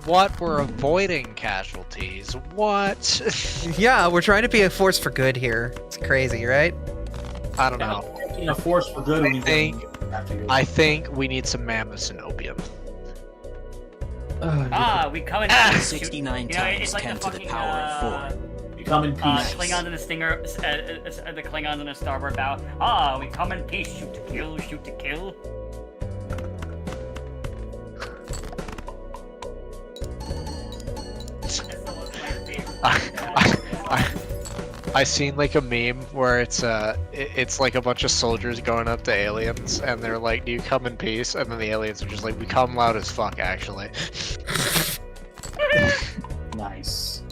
What? We're avoiding casualties. What? Yeah, we're trying to be a force for good here. It's crazy, right? I don't know. Making a force for good. I think we need some mammoths and opium. We come in. 69 You know, times it's like 10 the to the fucking, power of 4. We come in peace. Klingons and the Stinger, the Klingons and the Starboard bow. We come in peace. Shoot to kill, shoot to kill. I seen like a meme where it's like a bunch of soldiers going up to aliens and they're like, "Do you come in peace?" And then the aliens are just like, "We come loud as fuck, actually." Nice.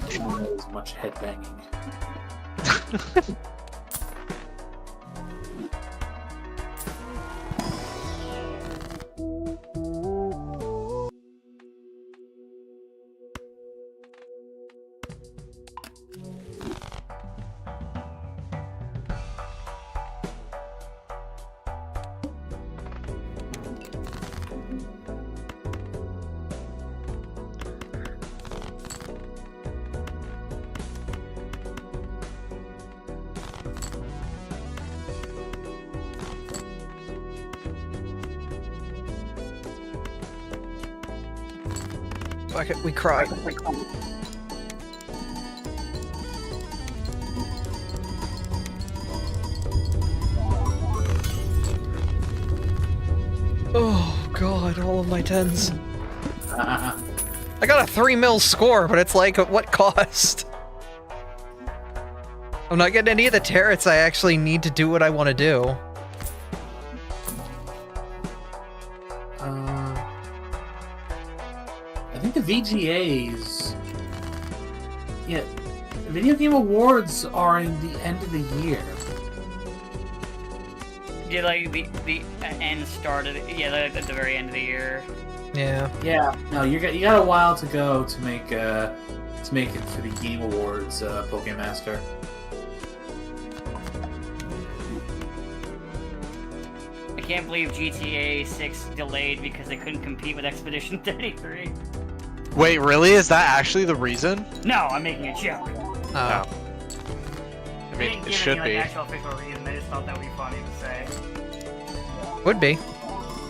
As much headbanging. Fuck it, we cried. Oh god, all of my 10s. I got a 3 mil score, but it's like, at what cost? I'm not getting any of the turrets I actually need to do what I want to do. I think the VGAs. Yeah, Video Game Awards are in the end of the year. Yeah, like the end started. Yeah, like at the very end of the year. Yeah. Yeah, no, you got a while to go to make it to the Game Awards, Pokemon Master. I can't believe GTA 6 delayed because they couldn't compete with Expedition 33. Wait, really? Is that actually the reason? No, I'm making a joke. Oh. I They mean, didn't it give should any, be. like, actual official reason. They just thought that would be funny to say. Would be.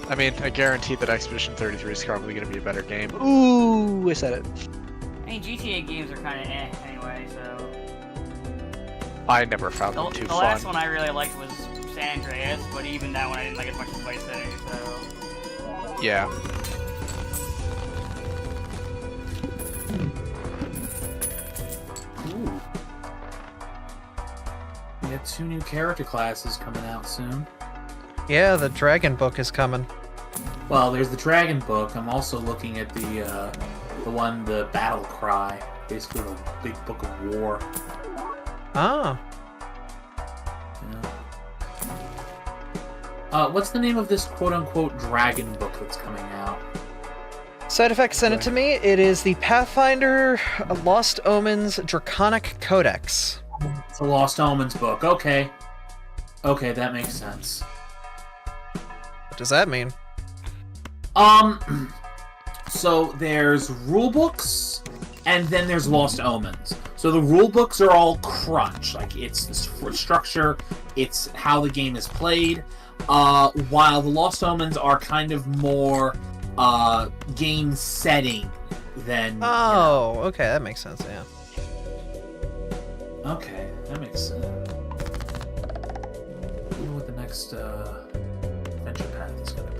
I mean, I guarantee that Expedition 33 is probably going to be a better game. Ooh, I said it. I mean, GTA games are kind of anyway, so... I never found The, them too the fun. last one I really liked was San Andreas, but even that one I didn't like as much as Vice City, so... Yeah. Ooh. We got 2 new character classes coming out soon. Yeah, the Dragon Book is coming. Well, there's the Dragon Book. I'm also looking at the Battle Cry, basically the big book of war. Ah. Yeah. What's the name of this quote-unquote Dragon Book that's coming out? Side effects sent it to me. It is the Pathfinder Lost Omens Draconic Codex. It's a Lost Omens book. Okay. Okay, that makes sense. What does that mean? So there's rule books, and then there's Lost Omens. So the rule books are all crunch, like it's the structure, it's how the game is played. While the Lost Omens are kind of more game setting than. Oh, okay, that makes sense. Yeah. Okay, that makes sense. I wonder what the next adventure path is going to be.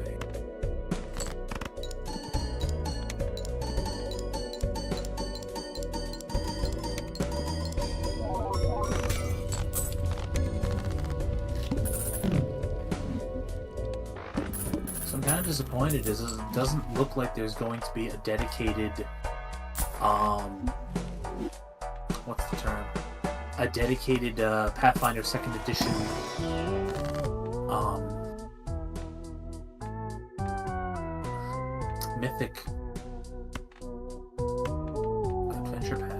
So I'm kind of disappointed. It doesn't look like there's going to be a dedicated, what's the term? A dedicated Pathfinder 2nd Edition mythic adventure path.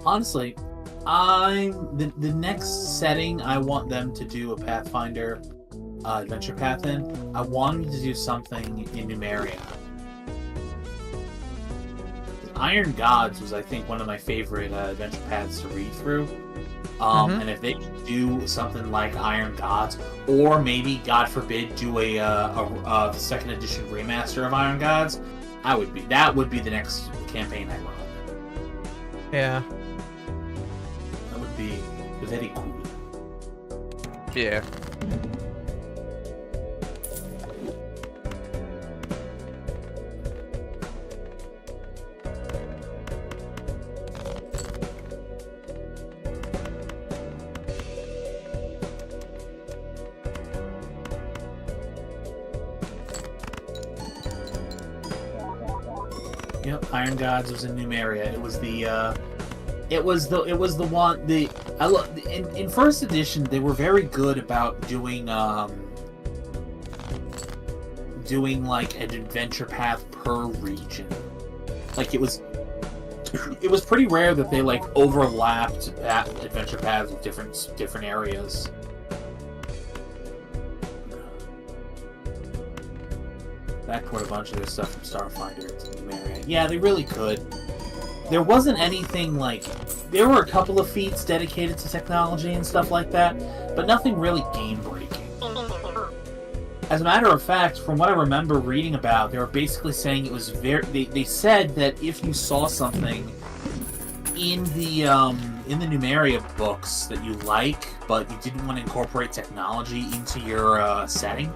Honestly, the next setting I want them to do a Pathfinder adventure path in. I want them to do something in Numeria. Iron Gods was, I think, one of my favorite adventure paths to read through. And if they could do something like Iron Gods, or maybe, God forbid, do a second edition remaster of Iron Gods, that would be the next campaign I run. Yeah. That would be very cool. Yeah. Yep, Iron Gods was in Numeria. It was the one in first edition they were very good about doing like an adventure path per region. Like it was pretty rare that they like overlapped adventure paths with different areas. That put a bunch of their stuff from Starfinder into Numeria. Yeah, they really could. There wasn't anything like... There were a couple of feats dedicated to technology and stuff like that, but nothing really game-breaking. As a matter of fact, from what I remember reading about, they were basically saying it was very... They said that if you saw something in the Numeria books that you like, but you didn't want to incorporate technology into your setting,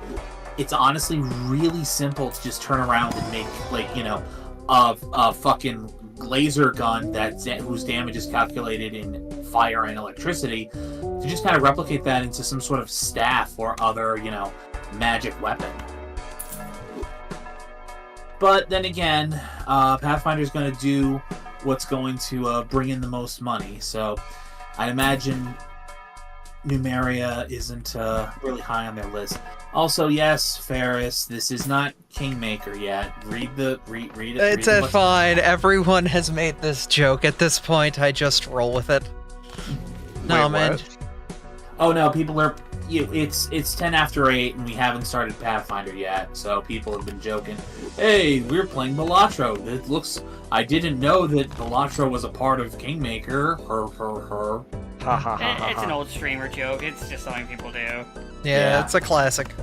it's honestly really simple to just turn around and make, like, you know, a fucking laser gun whose damage is calculated in fire and electricity, to just kind of replicate that into some sort of staff or other, you know, magic weapon. But then again, Pathfinder's going to do what's going to bring in the most money, so I'd imagine Numeria isn't really high on their list. Also, yes, Ferris, this is not Kingmaker yet. Read it. It's fine. Everyone has made this joke. At this point, I just roll with it. No, man. Oh no, people are. It's 10 after 8, and we haven't started Pathfinder yet. So people have been joking. Hey, we're playing Balatro. It looks. I didn't know that Balatro was a part of Kingmaker. Her. It's an old streamer joke. It's just something people do. Yeah, it's a classic.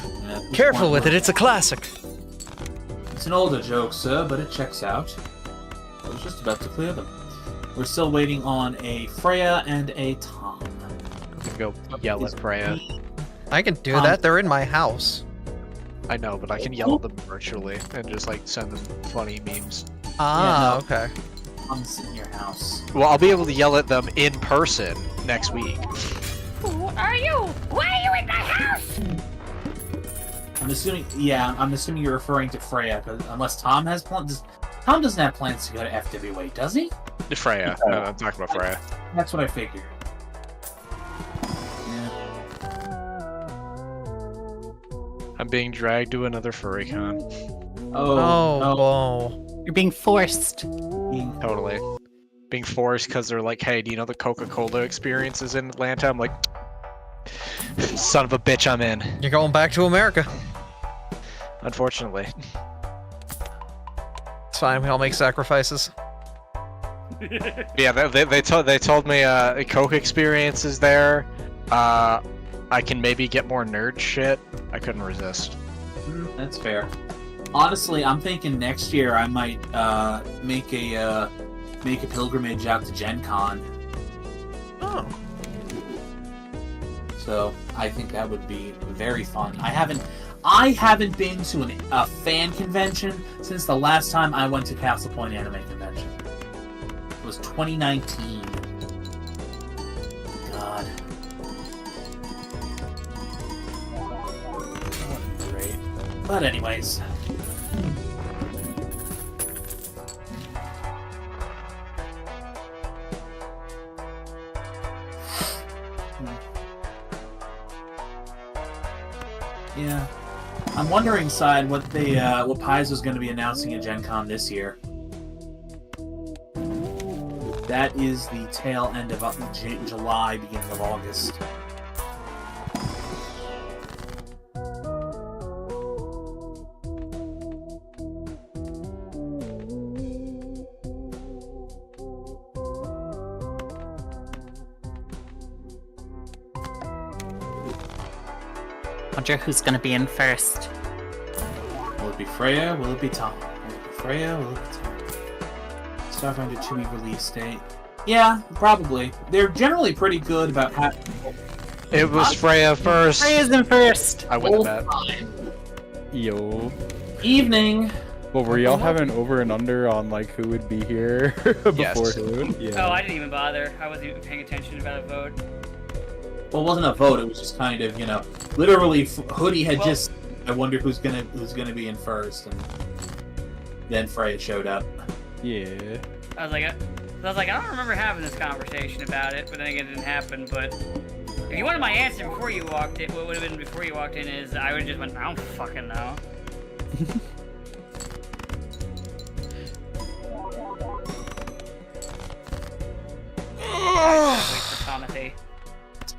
Yeah, Careful with it, it's a classic. It's an older joke, sir, but it checks out. I was just about to clear them. We're still waiting on a Freya and a Tom. I'm gonna go yell at Freya. I can do that, they're in my house. I know, but I can yell at them virtually and just like send them funny memes. Ah, yeah, no. Okay. Tom's in your house. Well, I'll be able to yell at them in person next week. Who are you? Why are you in my house? I'm assuming you're referring to Freya, because unless Tom has plans. Tom doesn't have plans to go to FWA, does he? Freya. No, I'm talking about Freya. That's what I figured. Yeah. I'm being dragged to another furry con. Oh. You're being forced. Totally. Being forced because they're like, hey, do you know the Coca-Cola experience is in Atlanta? I'm like, son of a bitch, I'm in. You're going back to America. Unfortunately. It's fine, we all make sacrifices. Yeah, they told me Coke experience is there. I can maybe get more nerd shit. I couldn't resist. That's fair. Honestly, I'm thinking next year I might make a pilgrimage out to Gen Con. Oh. So I think that would be very fun. I haven't been to a fan convention since the last time I went to Castle Point Anime Convention. It was 2019. God. That would be great. But anyways. Yeah. I'm wondering, Side, what Paizo's going to be announcing at Gen Con this year. That is the tail end of July, beginning of August. Wonder who's gonna be in first. Will it be Freya? Will it be Tom? Will it be Freya? Will it be Tom? Starfinder 2E release date. Yeah, probably. They're generally pretty good about having... It was Freya first. Freya's in first. I win that. Yo. Evening. Well, were y'all having over and under on like who would be here before Yes. who? Yeah. Oh, I didn't even bother. I wasn't even paying attention about a vote. Well, it wasn't a vote. It was just kind of, literally Hoodie had just. I wonder who's gonna be in first, and then Freya showed up. Yeah. I was like, I don't remember having this conversation about it, but then again, it didn't happen. But if you wanted my answer before you walked in, what would have been before you walked in is I would have just went, I don't fucking know. Wait for Tomothy.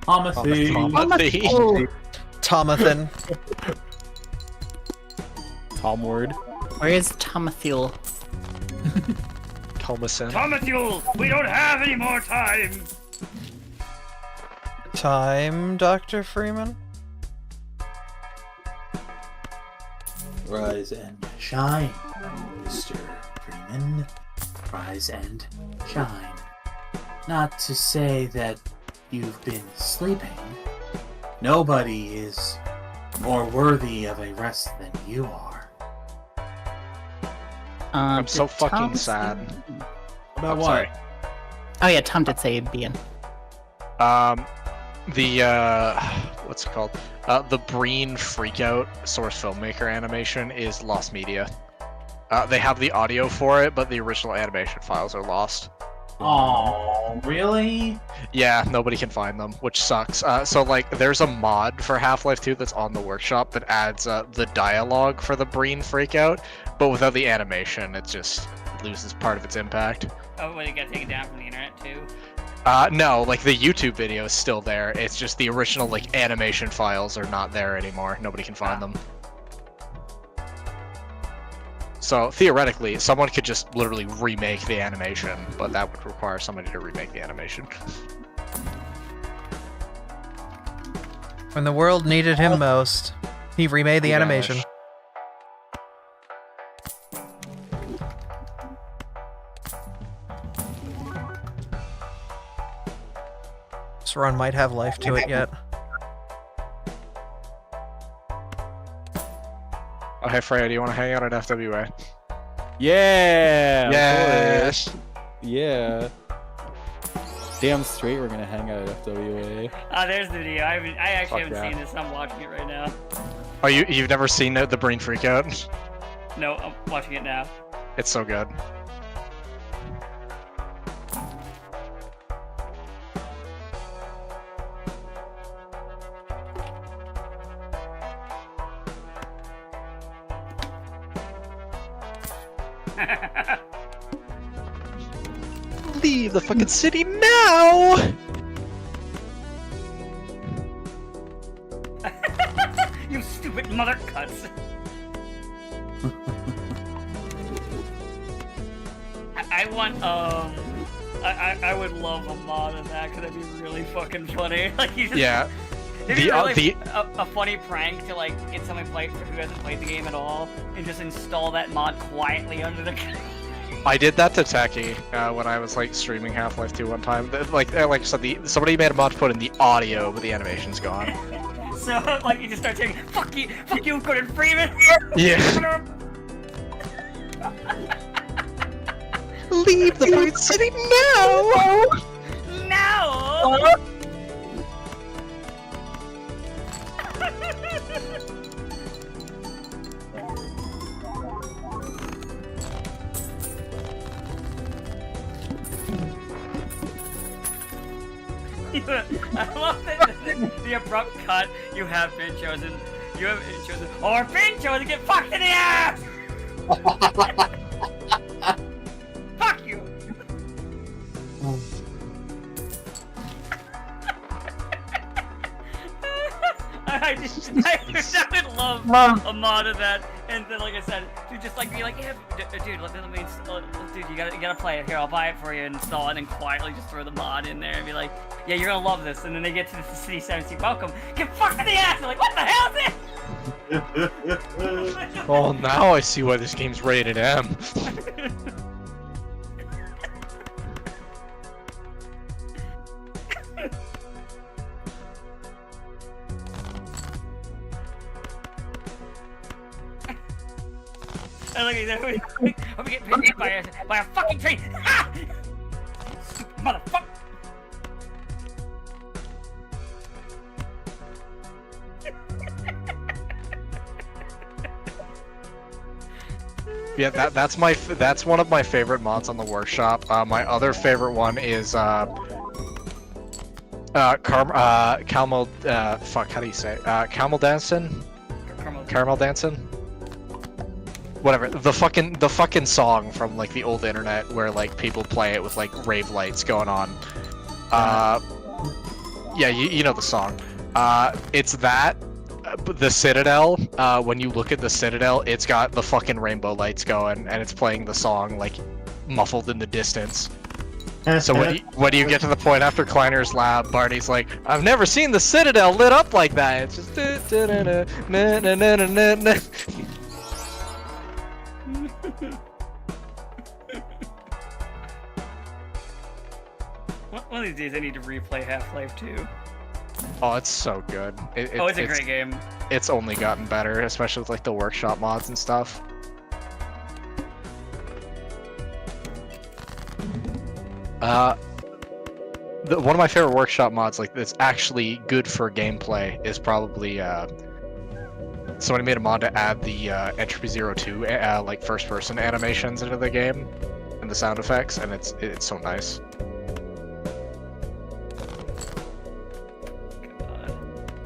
Tomothy. Tomathan. Tom Word. Where is Tomothiel? Thomason. Tomothiel, we don't have any more time. Time, Dr. Freeman? Rise and shine, Mr. Freeman. Rise and shine. Not to say that you've been sleeping. Nobody is more worthy of a rest than you are. I'm so did fucking Tom sad. say- About I'm what? sorry. Oh yeah, Tom did say he'd be in. What's it called? The Breen Freakout Source Filmmaker animation is lost media. They have the audio for it, but the original animation files are lost. Oh, really? Yeah, nobody can find them, which sucks. So like, there's a mod for Half-Life 2 that's on the workshop that adds the dialogue for the Breen Freakout, but without the animation, it just loses part of its impact. Oh, well, it got taken down from the internet too. No, like the YouTube video is still there. It's just the original like animation files are not there anymore. Nobody can find them. So theoretically, someone could just literally remake the animation, but that would require somebody to remake the animation. When the world needed him most, he remade the He animation. vanished. This run might have life to it yet. Oh, hey Freya, do you want to hang out at FWA? Yeah. of Yes. course. Yeah. Damn straight, we're gonna hang out at FWA. There's the video. I actually Fuck haven't yeah. seen this. I'm watching it right now. Oh, you've never seen the Breen Freakout? No, I'm watching it now. It's so good. Leave the fucking city now! You stupid mother cuts. I want I would love a mod of that because that'd be really fucking funny. Like you just Yeah. a funny prank to like get someone who hasn't played the game at all and just install that mod quietly under the. I did that to Techie when I was like streaming Half-Life 2 one time. Like I said, somebody made a mod to put in the audio, but the animation's gone. So like you just start saying, "Fuck you, Gordon Freeman." Yeah. Leave the Void City now! No! I love that the abrupt cut. You have been chosen. You have been chosen. Or been chosen to get fucked in the ass! Fuck you! I would love a mod of that, and then like I said, dude, just like be like, yeah, dude, let me install, dude, you gotta play it. Here, I'll buy it for you, and install it, and quietly just throw the mod in there, and be like, yeah, you're gonna love this. And then they get to the city 17, welcome, get fucked in the ass. I'm like, what the hell is this? Oh, now I see why this game's rated M. I look at that. I'm gonna get hit by a fucking train. Ah! Stupid motherfucker. Yeah, that's one of my favorite mods on the workshop. My other favorite one is Caramel. Fuck, how do you say? Caramel dancing. Caramel dancing. Whatever, the fucking song from like the old internet where like people play it with like rave lights going on. Yeah, you know the song. It's that, the Citadel. When you look at the Citadel, it's got the fucking rainbow lights going, and it's playing the song like muffled in the distance. So when you get to the point after Kleiner's lab, Barney's like, "I've never seen the Citadel lit up like that." It's just One of these days I need to replay Half-Life 2. Oh, it's so good. It's a great game. It's only gotten better, especially with like the workshop mods and stuff. One of my favorite workshop mods, like that's actually good for gameplay, is probably somebody made a mod to add the Entropy 02 like first-person animations into the game and the sound effects, and it's so nice.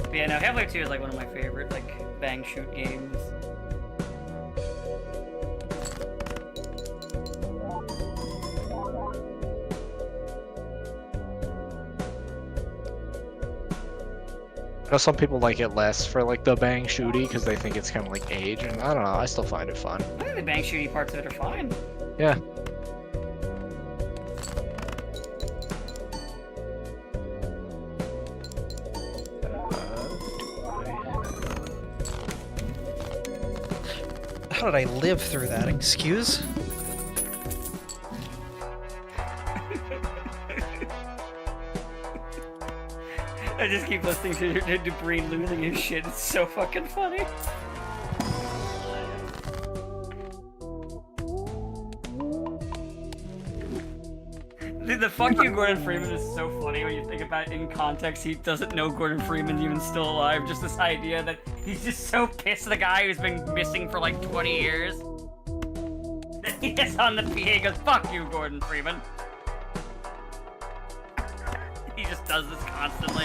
But yeah, no, Half-Life 2 is like one of my favorite like bang shoot games. I know some people like it less for like the bang shooty because they think it's kind of like age, and I don't know, I still find it fun. I think the bang shooty parts of it are fine. Yeah. How did I live through that? Excuse? I just keep listening to Debris losing his shit. It's so fucking funny. Dude, the fuck you Gordon Freeman is so funny when you think about it in context. He doesn't know Gordon Freeman's even still alive. Just this idea that he's just so pissed at the guy who's been missing for like 20 years. He gets on the PA and goes, "Fuck you, Gordon Freeman." He just does this constantly.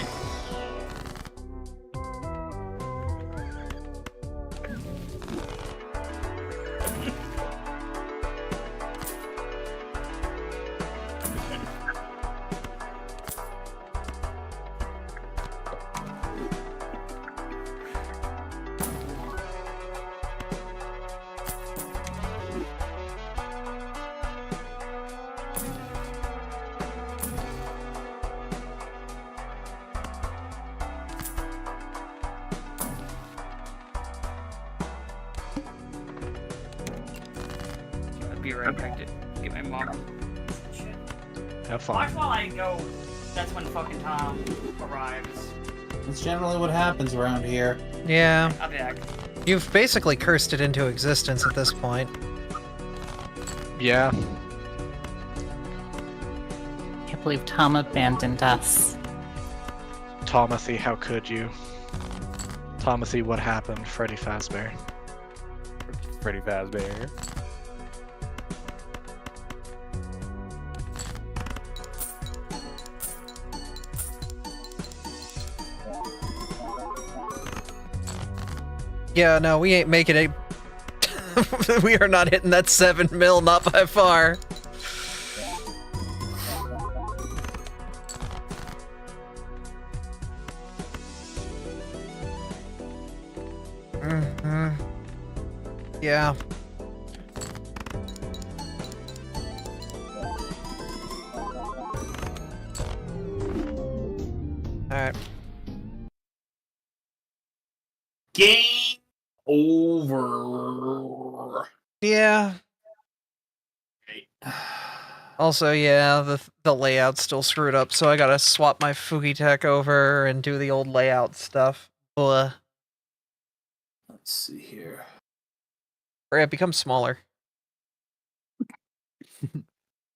be right back to get my mom. Shit. Have Watch fun. while I go. That's when fucking Tom arrives. That's generally what happens around here. Yeah, I'll be back. you've basically cursed it into existence at this point. Yeah. Can't believe Tom abandoned us. Tomothy, how could you? Tomothy, what happened? Freddy Fazbear. Freddy Fazbear. Yeah, no, we ain't making it. We are not hitting that 7 mil, not by far. Yeah. Alright. Game over. Yeah. Right. Also, yeah, the layout's still screwed up, so I gotta swap my Fugitech over and do the old layout stuff. Blah. Let's see here. Or it becomes smaller.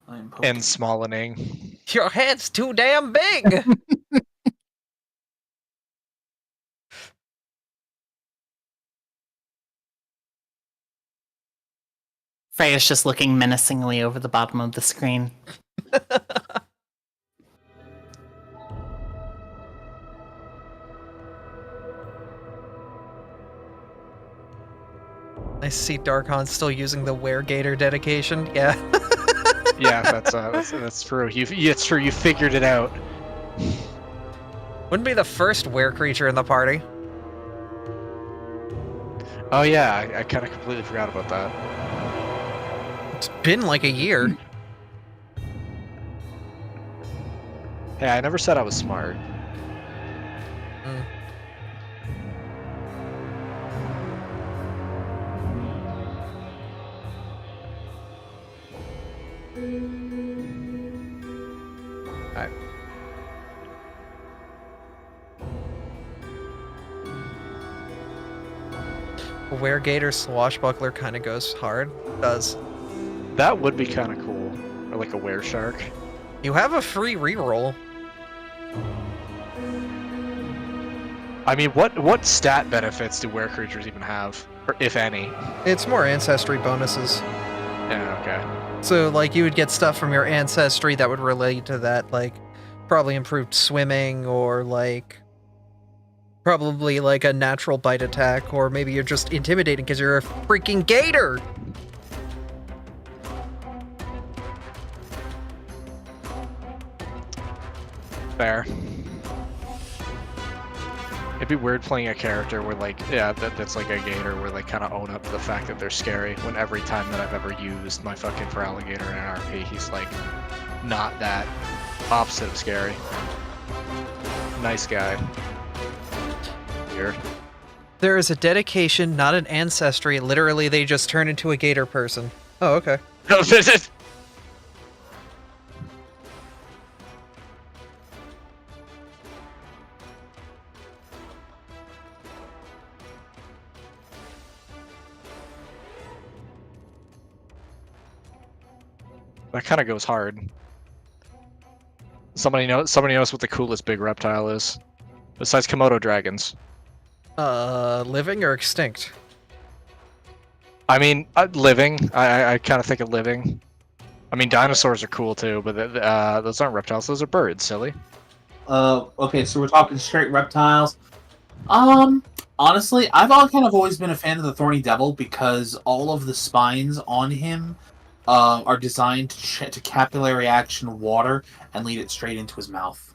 I'm And smallening. Your head's too damn big! Freya's just looking menacingly over the bottom of the screen. I see Darkon still using the Weregator dedication. Yeah. Yeah, that's true. It's true. You figured it out. Wouldn't be the first were creature in the party. Oh yeah, I kind of completely forgot about that. It's been like a year. Hey, I never said I was smart. Mm. Alright. Weregator Swashbuckler kind of goes hard. Does. That would be kind of cool. Or like a were shark. You have a free reroll. I mean, what stat benefits do were creatures even have, or if any? It's more ancestry bonuses. Yeah, okay. So, like, you would get stuff from your ancestry that would relate to that, like, probably improved swimming, or, like, probably, like, a natural bite attack, or maybe you're just intimidating because you're a freaking gator! Fair. It'd be weird playing a character where, like, yeah, that's like a gator, where they kind of own up to the fact that they're scary, when every time that I've ever used my fucking Feraligatr in an RP, he's, like, not that. Opposite of scary. Nice guy. Weird. There is a dedication, not an ancestry. Literally, they just turn into a gator person. Oh, okay. That kind of goes hard. Somebody knows what the coolest big reptile is, besides Komodo dragons. Living or extinct? I mean, living. I kind of think of living. I mean, dinosaurs are cool too, but those aren't reptiles. Those are birds. Silly. Okay, so we're talking straight reptiles. Honestly, I've kind of always been a fan of the Thorny Devil because all of the spines on him are designed to capillary action water and lead it straight into his mouth.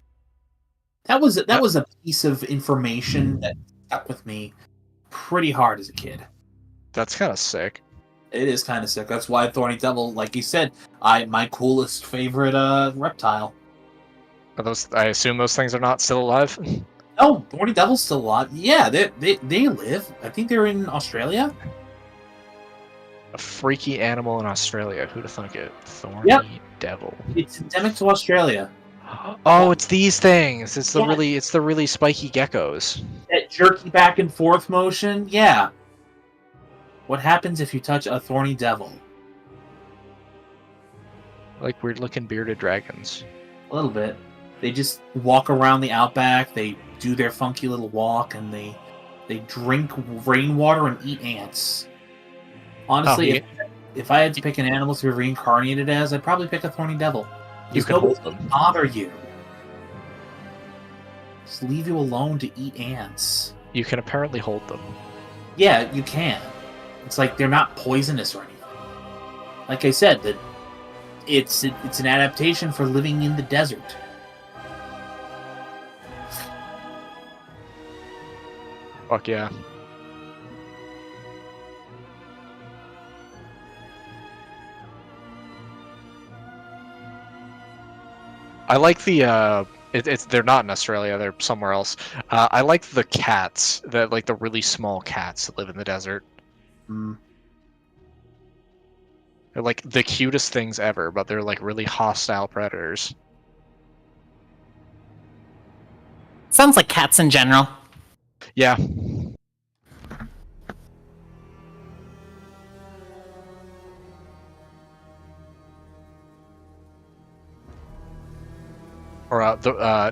That was a piece of information that stuck with me pretty hard as a kid. That's kind of sick. It is kind of sick. That's why Thorny Devil, like you said, my coolest favorite reptile. Are those? I assume those things are not still alive. Oh, Thorny Devil's still alive. Yeah, they live. I think they're in Australia. A freaky animal in Australia. Who'd have thunk it? Thorny Yep. devil. It's endemic to Australia. Oh, it's these things. It's the Yeah. really spiky geckos. That jerky back and forth motion, yeah. What happens if you touch a thorny devil? Like weird looking bearded dragons. A little bit. They just walk around the outback, they do their funky little walk, and they drink rainwater and eat ants. Honestly, if I had to pick an animal to be reincarnated as, I'd probably pick a thorny devil. You can hold them. Bother you. Just leave you alone to eat ants. You can apparently hold them. Yeah, you can. It's like they're not poisonous or anything. Like I said, that it's an adaptation for living in the desert. Fuck yeah. I like the they're not in Australia, they're somewhere else. I like the cats, like the really small cats that live in the desert. Mm. They're like the cutest things ever, but they're like really hostile predators. Sounds like cats in general. Yeah. Or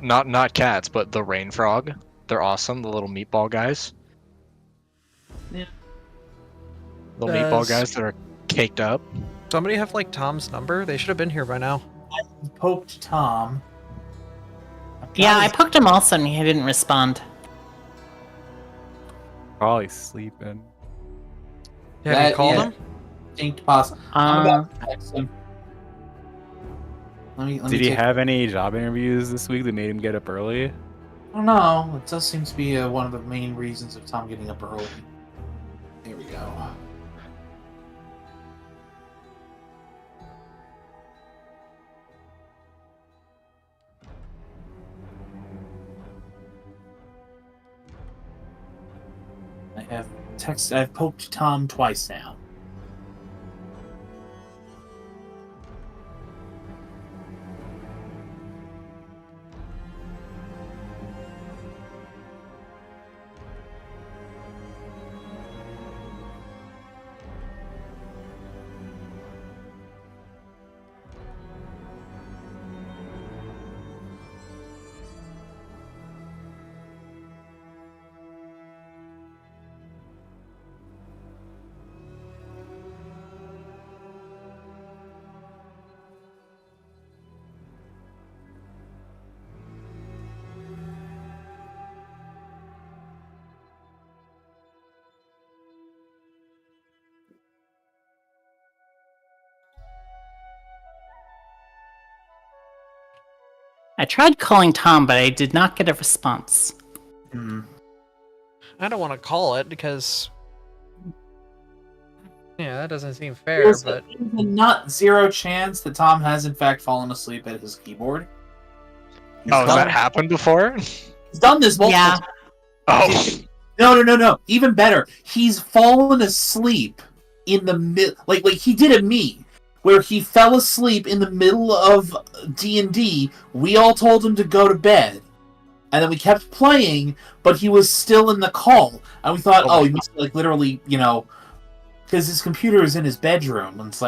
not cats, but the rain frog. They're awesome. The little meatball guys. Yeah. Little meatball guys that are caked up. Somebody have like Tom's number? They should have been here by now. I poked Tom. Yeah, I poked him also and he didn't respond. Probably sleeping. Have you called him? Think possible. I'm about to text him. Let me Did he have any job interviews this week that made him get up early? I don't know. It does seem to be one of the main reasons of Tom getting up early. Here we go. I've poked Tom twice now. I tried calling Tom, but I did not get a response. Hmm. I don't want to call it because... Yeah, that doesn't seem fair, There's but... a not zero chance that Tom has in fact fallen asleep at his keyboard. Has that happened before? He's done this multiple Yeah. times. Oh. No. Even better. He's fallen asleep in the mid... Like he did at me, where he fell asleep in the middle of D&D. We all told him to go to bed. And then we kept playing, but he was still in the call. And we thought, he must literally, because his computer is in his bedroom, and it's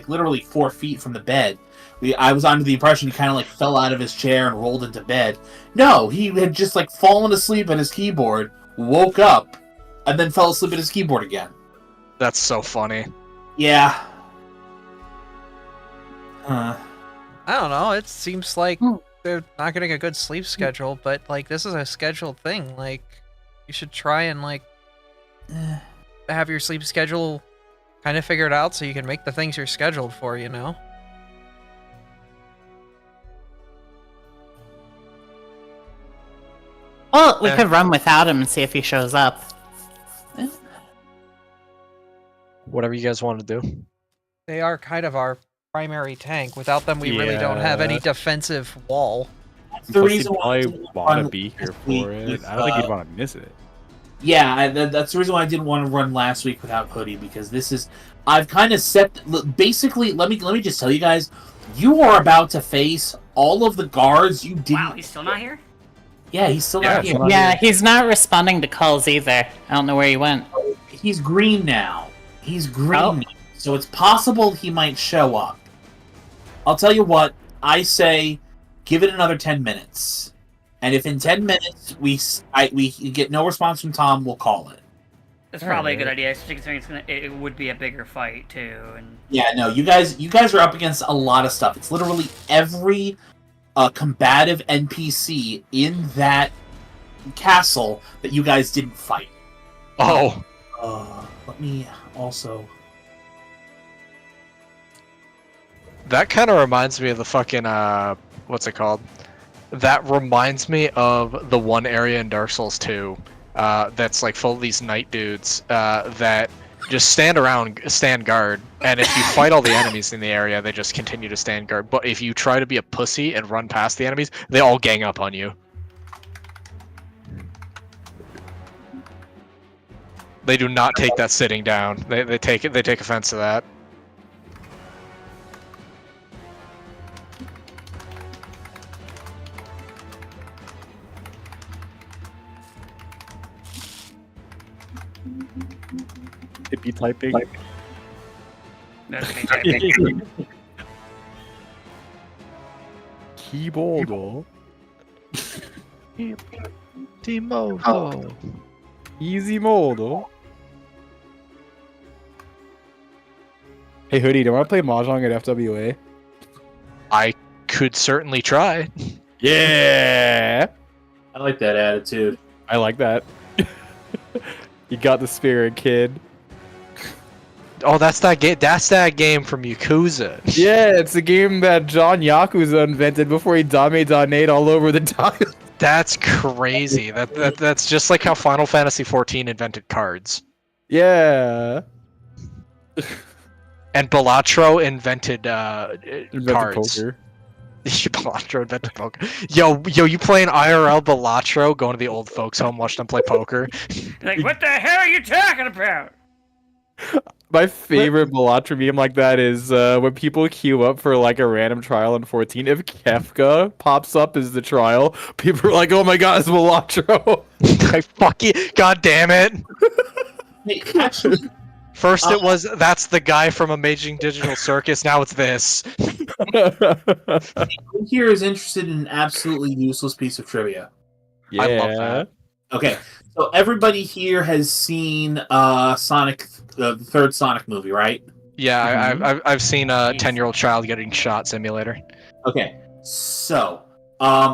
literally 4 feet from the bed. I was under the impression he kind of fell out of his chair and rolled into bed. No, he had just fallen asleep at his keyboard, woke up, and then fell asleep at his keyboard again. That's so funny. Yeah. I don't know, it seems like they're not getting a good sleep schedule, but this is a scheduled thing. You should try and have your sleep schedule kind of figured out so you can make the things you're scheduled for, Well, we could run without him and see if he shows up. Whatever you guys want to do. They are kind of our primary tank. Without them, we really don't have any defensive wall. That's the Plus, reason he'd why probably want to be here for it. I don't think he'd want to miss it. Yeah, that's the reason why I didn't want to run last week without Hoodie, because this is... I've kind of set... Basically, let me just tell you guys, you are about to face all of the guards you didn't... Wow, he's still not here? Yeah, he's still not here. Yeah, he's not responding to calls either. I don't know where he went. He's green now. He's green Oh. now, so it's possible he might show up. I'll tell you what, I say give it another 10 minutes. And if in 10 minutes we get no response from Tom, we'll call it. That's probably a good idea, especially considering it would be a bigger fight too. And Yeah, no, you guys are up against a lot of stuff. It's literally every combative NPC in that castle that you guys didn't fight. Oh. Let me also... That kind of reminds me of the fucking, what's it called? That reminds me of the one area in Dark Souls 2 that's like full of these knight dudes that just stand guard, and if you fight all the enemies in the area, they just continue to stand guard. But if you try to be a pussy and run past the enemies, they all gang up on you. They do not take that sitting down. They take offense to that. Hippie typing. that's me typing. Keyboard. Timodo. Easy mode. Hey Hoodie, do you want to play Mahjong at FWA? I could certainly try. Yeah! I like that attitude. I like that. You got the spirit, kid. Oh, that's that game. That's that game from Yakuza. Yeah, it's a game that John Yakuza invented before he donate all over the time. That's crazy. That's just like how Final Fantasy XIV invented cards. Yeah. And Balatro invented cards. Poker. Balatro invented poker. Yo, you playing IRL Balatro? Going to the old folks' home, watch them play poker. Like, what the hell are you talking about? My favorite Balatro meme like that is when people queue up for like a random trial in 14. If Kefka pops up as the trial, people are like, "Oh my god, it's Balatro!" I fuck you! God damn it! Hey, actually, First it was that's the guy from Amazing Digital Circus. Now it's this. who here is interested in an absolutely useless piece of trivia? Yeah. I love that. Okay, so everybody here has seen Sonic, the third Sonic movie, right? Yeah, I've seen a 10-year-old child getting shot simulator. Okay, so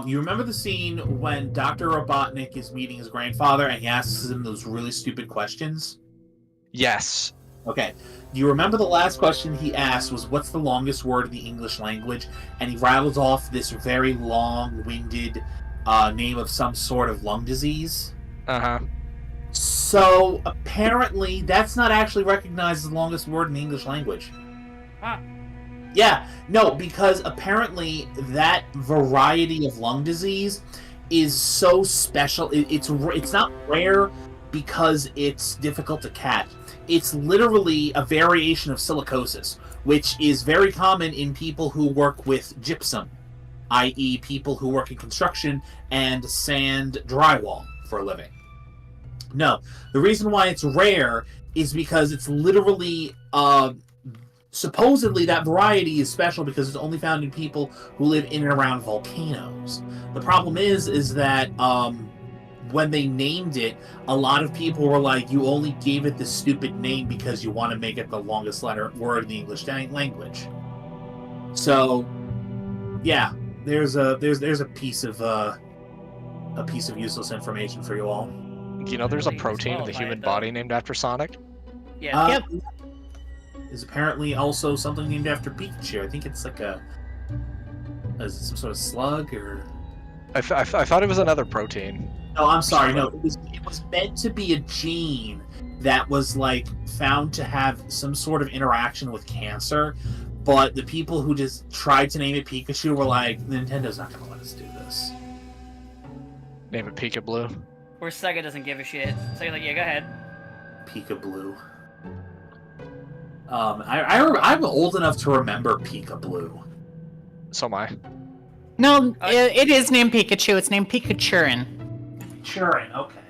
you remember the scene when Dr. Robotnik is meeting his grandfather and he asks him those really stupid questions? Yes. Okay. Do you remember the last question he asked was, what's the longest word in the English language? And he rattles off this very long-winded name of some sort of lung disease. Uh-huh. So, apparently, that's not actually recognized as the longest word in the English language. Huh. Yeah, no, because apparently that variety of lung disease is so special. It's not rare because it's difficult to catch. It's literally a variation of silicosis, which is very common in people who work with gypsum, i.e. people who work in construction and sand drywall for a living. No, the reason why it's rare is because it's literally, supposedly that variety is special because it's only found in people who live in and around volcanoes. The problem is that, when they named it, a lot of people were like, you only gave it this stupid name because you want to make it the longest word in the English language. So, yeah, there's a piece of useless information for you all. Do you know there's a protein in the human body named after Sonic? Yeah. Is apparently also something named after Pikachu. I think it's like some sort of slug or... I thought it was another protein. No, I'm sorry. No, it was meant to be a gene that was like found to have some sort of interaction with cancer, but the people who just tried to name it Pikachu were like, Nintendo's not going to let us do this. Name it Pika Blue. Or Sega doesn't give a shit. So you're like, yeah, go ahead. Pika Blue. I'm old enough to remember Pika Blue. So am I. No, it is named Pikachu. It's named Pikachurin. Churin, okay.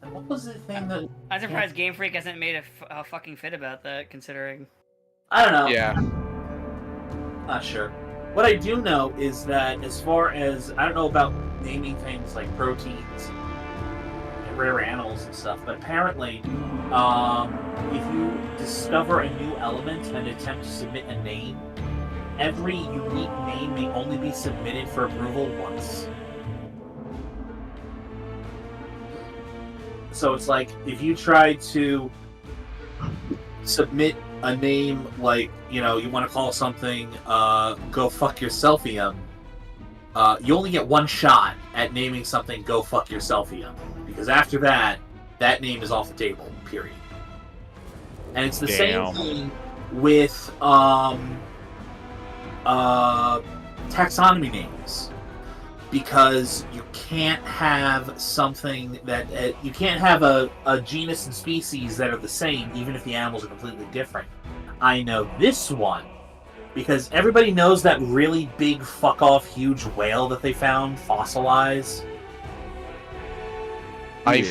And what was the thing that... I'm surprised Game Freak hasn't made a fucking fit about that, considering. I don't know. Yeah. Not sure. What I do know is that as far as... I don't know about naming things like proteins and rare animals and stuff, but apparently, if you discover a new element and attempt to submit a name, every unique name may only be submitted for approval once. So it's like, if you try to submit a name like, you want to call something, Go Fuck Yourselfium, you only get one shot at naming something Go Fuck Yourselfium. Because after that, that name is off the table, period. And it's the same thing with, taxonomy names, because you can't have something that you can't have a genus and species that are the same, even if the animals are completely different. I know this one because everybody knows that really big fuck off huge whale that they found fossilized. I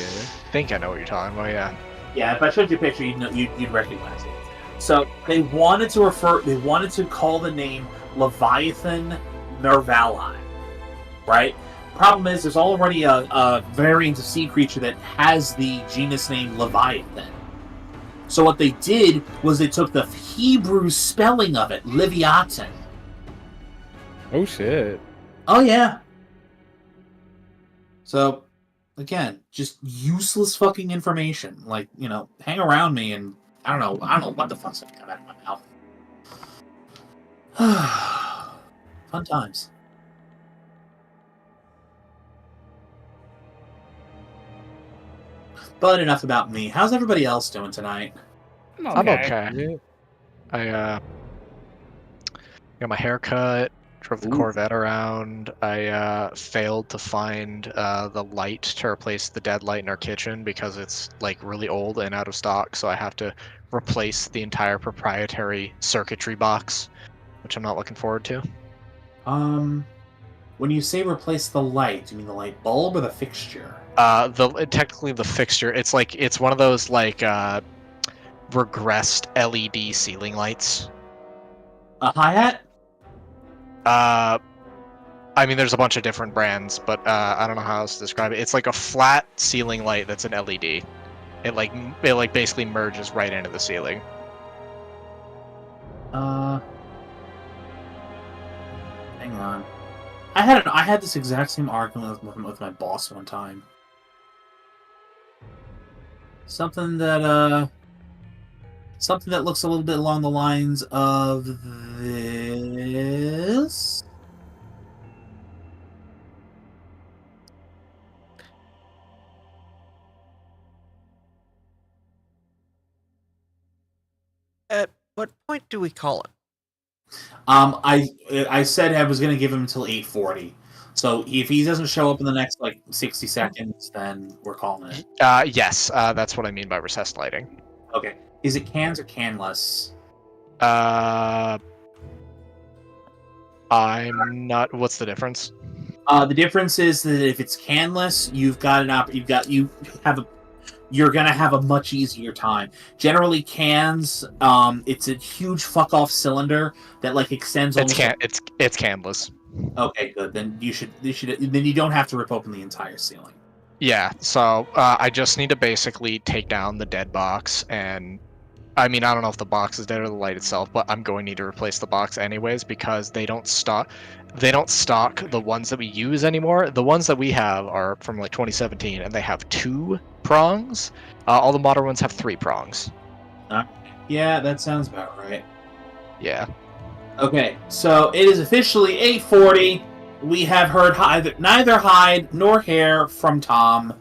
think I know what you're talking about. Yeah. Yeah, if I showed you a picture, you'd recognize it. So they wanted to call the name Leviathan Mervali, right? Problem is, there's already a variant of sea creature that has the genus name Leviathan. So what they did was they took the Hebrew spelling of it, Leviathan. Oh shit. Oh yeah. So, again, just useless fucking information. Like, hang around me and I don't know what the fuck's gonna come out of my mouth. Fun times. But enough about me. How's everybody else doing tonight? I'm okay. I got my hair cut, drove the Corvette around. I failed to find the light to replace the dead light in our kitchen because it's like really old and out of stock, so I have to replace the entire proprietary circuitry box, which I'm not looking forward to. When you say replace the light, do you mean the light bulb or the fixture? Technically the fixture. It's one of those regressed LED ceiling lights. A hi-hat? I mean, there's a bunch of different brands, but I don't know how else to describe it. It's like a flat ceiling light that's an LED. It basically merges right into the ceiling. Hang on. I had this exact same argument with my boss one time. Something that looks a little bit along the lines of this. At what point do we call it? I said I was gonna give him until 8:40. So if he doesn't show up in the next 60 seconds, then we're calling it. Yes, that's what I mean by recessed lighting. Okay. Is it cans or canless? I'm not. What's the difference? The difference is that if it's canless, you're gonna have a much easier time. Generally, cans, it's a huge fuck off cylinder that extends. It's canless. Okay, good. Then then you don't have to rip open the entire ceiling. Yeah. So I just need to basically take down the dead box, and I mean, I don't know if the box is dead or the light itself, but I'm going to need to replace the box anyways because they don't stock the ones that we use anymore. The ones that we have are from 2017, and they have 2 prongs. All the modern ones have 3 prongs. Yeah, that sounds about right. Yeah. Okay, so it is officially 8:40. We have heard neither hide nor hair from Tom.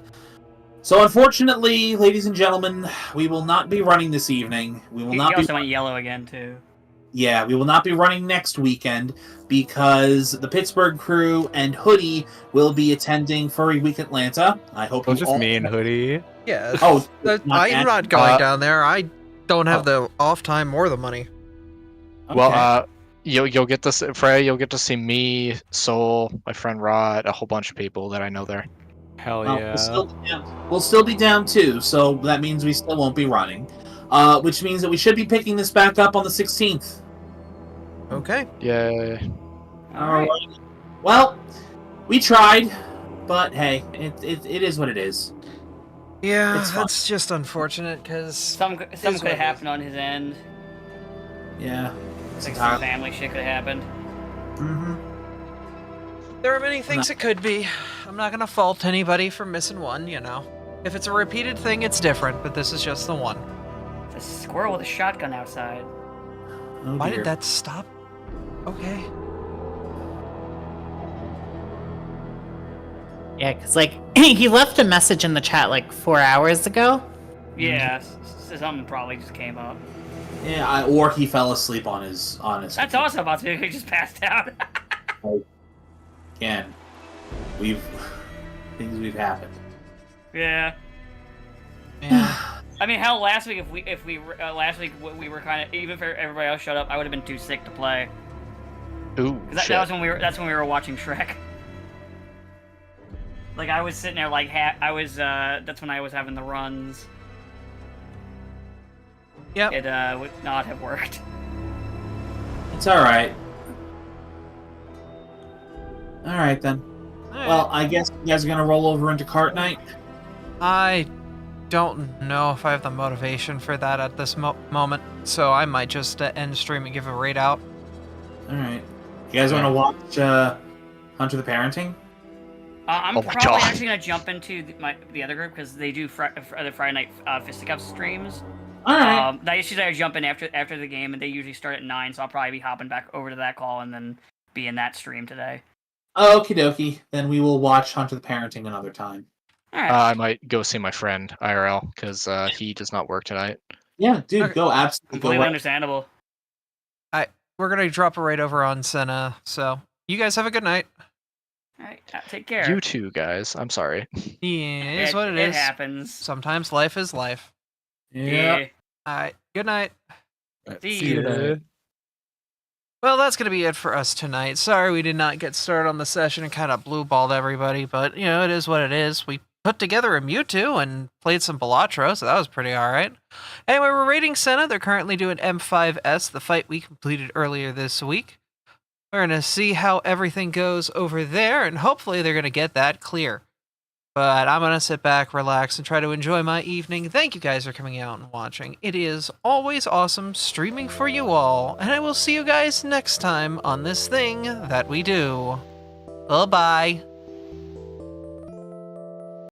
So unfortunately, ladies and gentlemen, we will not be running this evening. We will He not be. also went yellow again too. Yeah, we will not be running next weekend because the Pittsburgh crew and Hoodie will be attending Furry Week Atlanta. I hope It was you just all... me and Hoodie. Yeah. Oh, I'm not not going Uh, down there. I don't have the off time or the money. Okay. Well, you'll get to see, Freya. You'll get to see me, Soul, my friend Rod, a whole bunch of people that I know there. Hell Well, yeah. we'll still be down too, so that means we still won't be running. Which means that we should be picking this back up on the 16th. Okay. Yeah. Alright. Well, we tried, but hey, it is what it is. Yeah, It's fine. that's just unfortunate because Some could have happened on his end. Yeah. Like some family shit could have happened. Mm-hmm. there are many things it could be. I'm not gonna fault anybody for missing one, you know. If it's a repeated thing, it's different, but this is just the one. The squirrel with a shotgun outside. Oh, Why dear. did that stop? Okay. Yeah, because, like, he left a message in the chat, like, 4 hours ago. Yeah, something probably just came up. Yeah, or he fell asleep on his. That's also about to be. He just passed out. Again, things we've happened. Yeah. Yeah. I mean, hell, last week if we last week we were kind of, even if everybody else showed up, I would have been too sick to play. Ooh, That was when that's when we were watching Shrek. Like I was sitting there like that's when I was having the runs. Yep. It would not have worked. It's alright. Alright then. Well, I guess you guys are gonna roll over into cart night? I don't know if I have the motivation for that at this moment, so I might just end stream and give a raid out. Alright. You guys wanna watch Hunter the Parenting? I'm Oh my probably God. actually gonna jump into the other group because they do the Friday night fisticuffs streams. Alright. That usually I jump in after the game, and they usually start at 9, so I'll probably be hopping back over to that call and then be in that stream today. Okie dokie. Then we will watch Hunter the Parenting another time. All right. I might go see my friend IRL because he does not work tonight. Yeah, dude, Okay. go absolutely go. Completely Right. understandable. We're gonna drop a raid over on Senna, so you guys have a good night. All right, take care. You too, guys. I'm sorry. Yeah, it is what it is. It happens. Sometimes life is life. Yeah. Alright, good night. See you. ya. Well, that's going to be it for us tonight. Sorry we did not get started on the session and kind of blue-balled everybody, but, you know, it is what it is. We put together a Mewtwo and played some Balatro, so that was pretty alright. Anyway, we're raiding Senna. They're currently doing M5S, the fight we completed earlier this week. We're going to see how everything goes over there, and hopefully they're going to get that clear. But I'm going to sit back, relax, and try to enjoy my evening. Thank you guys for coming out and watching. It is always awesome streaming for you all, and I will see you guys next time on this thing that we do. Bye-bye.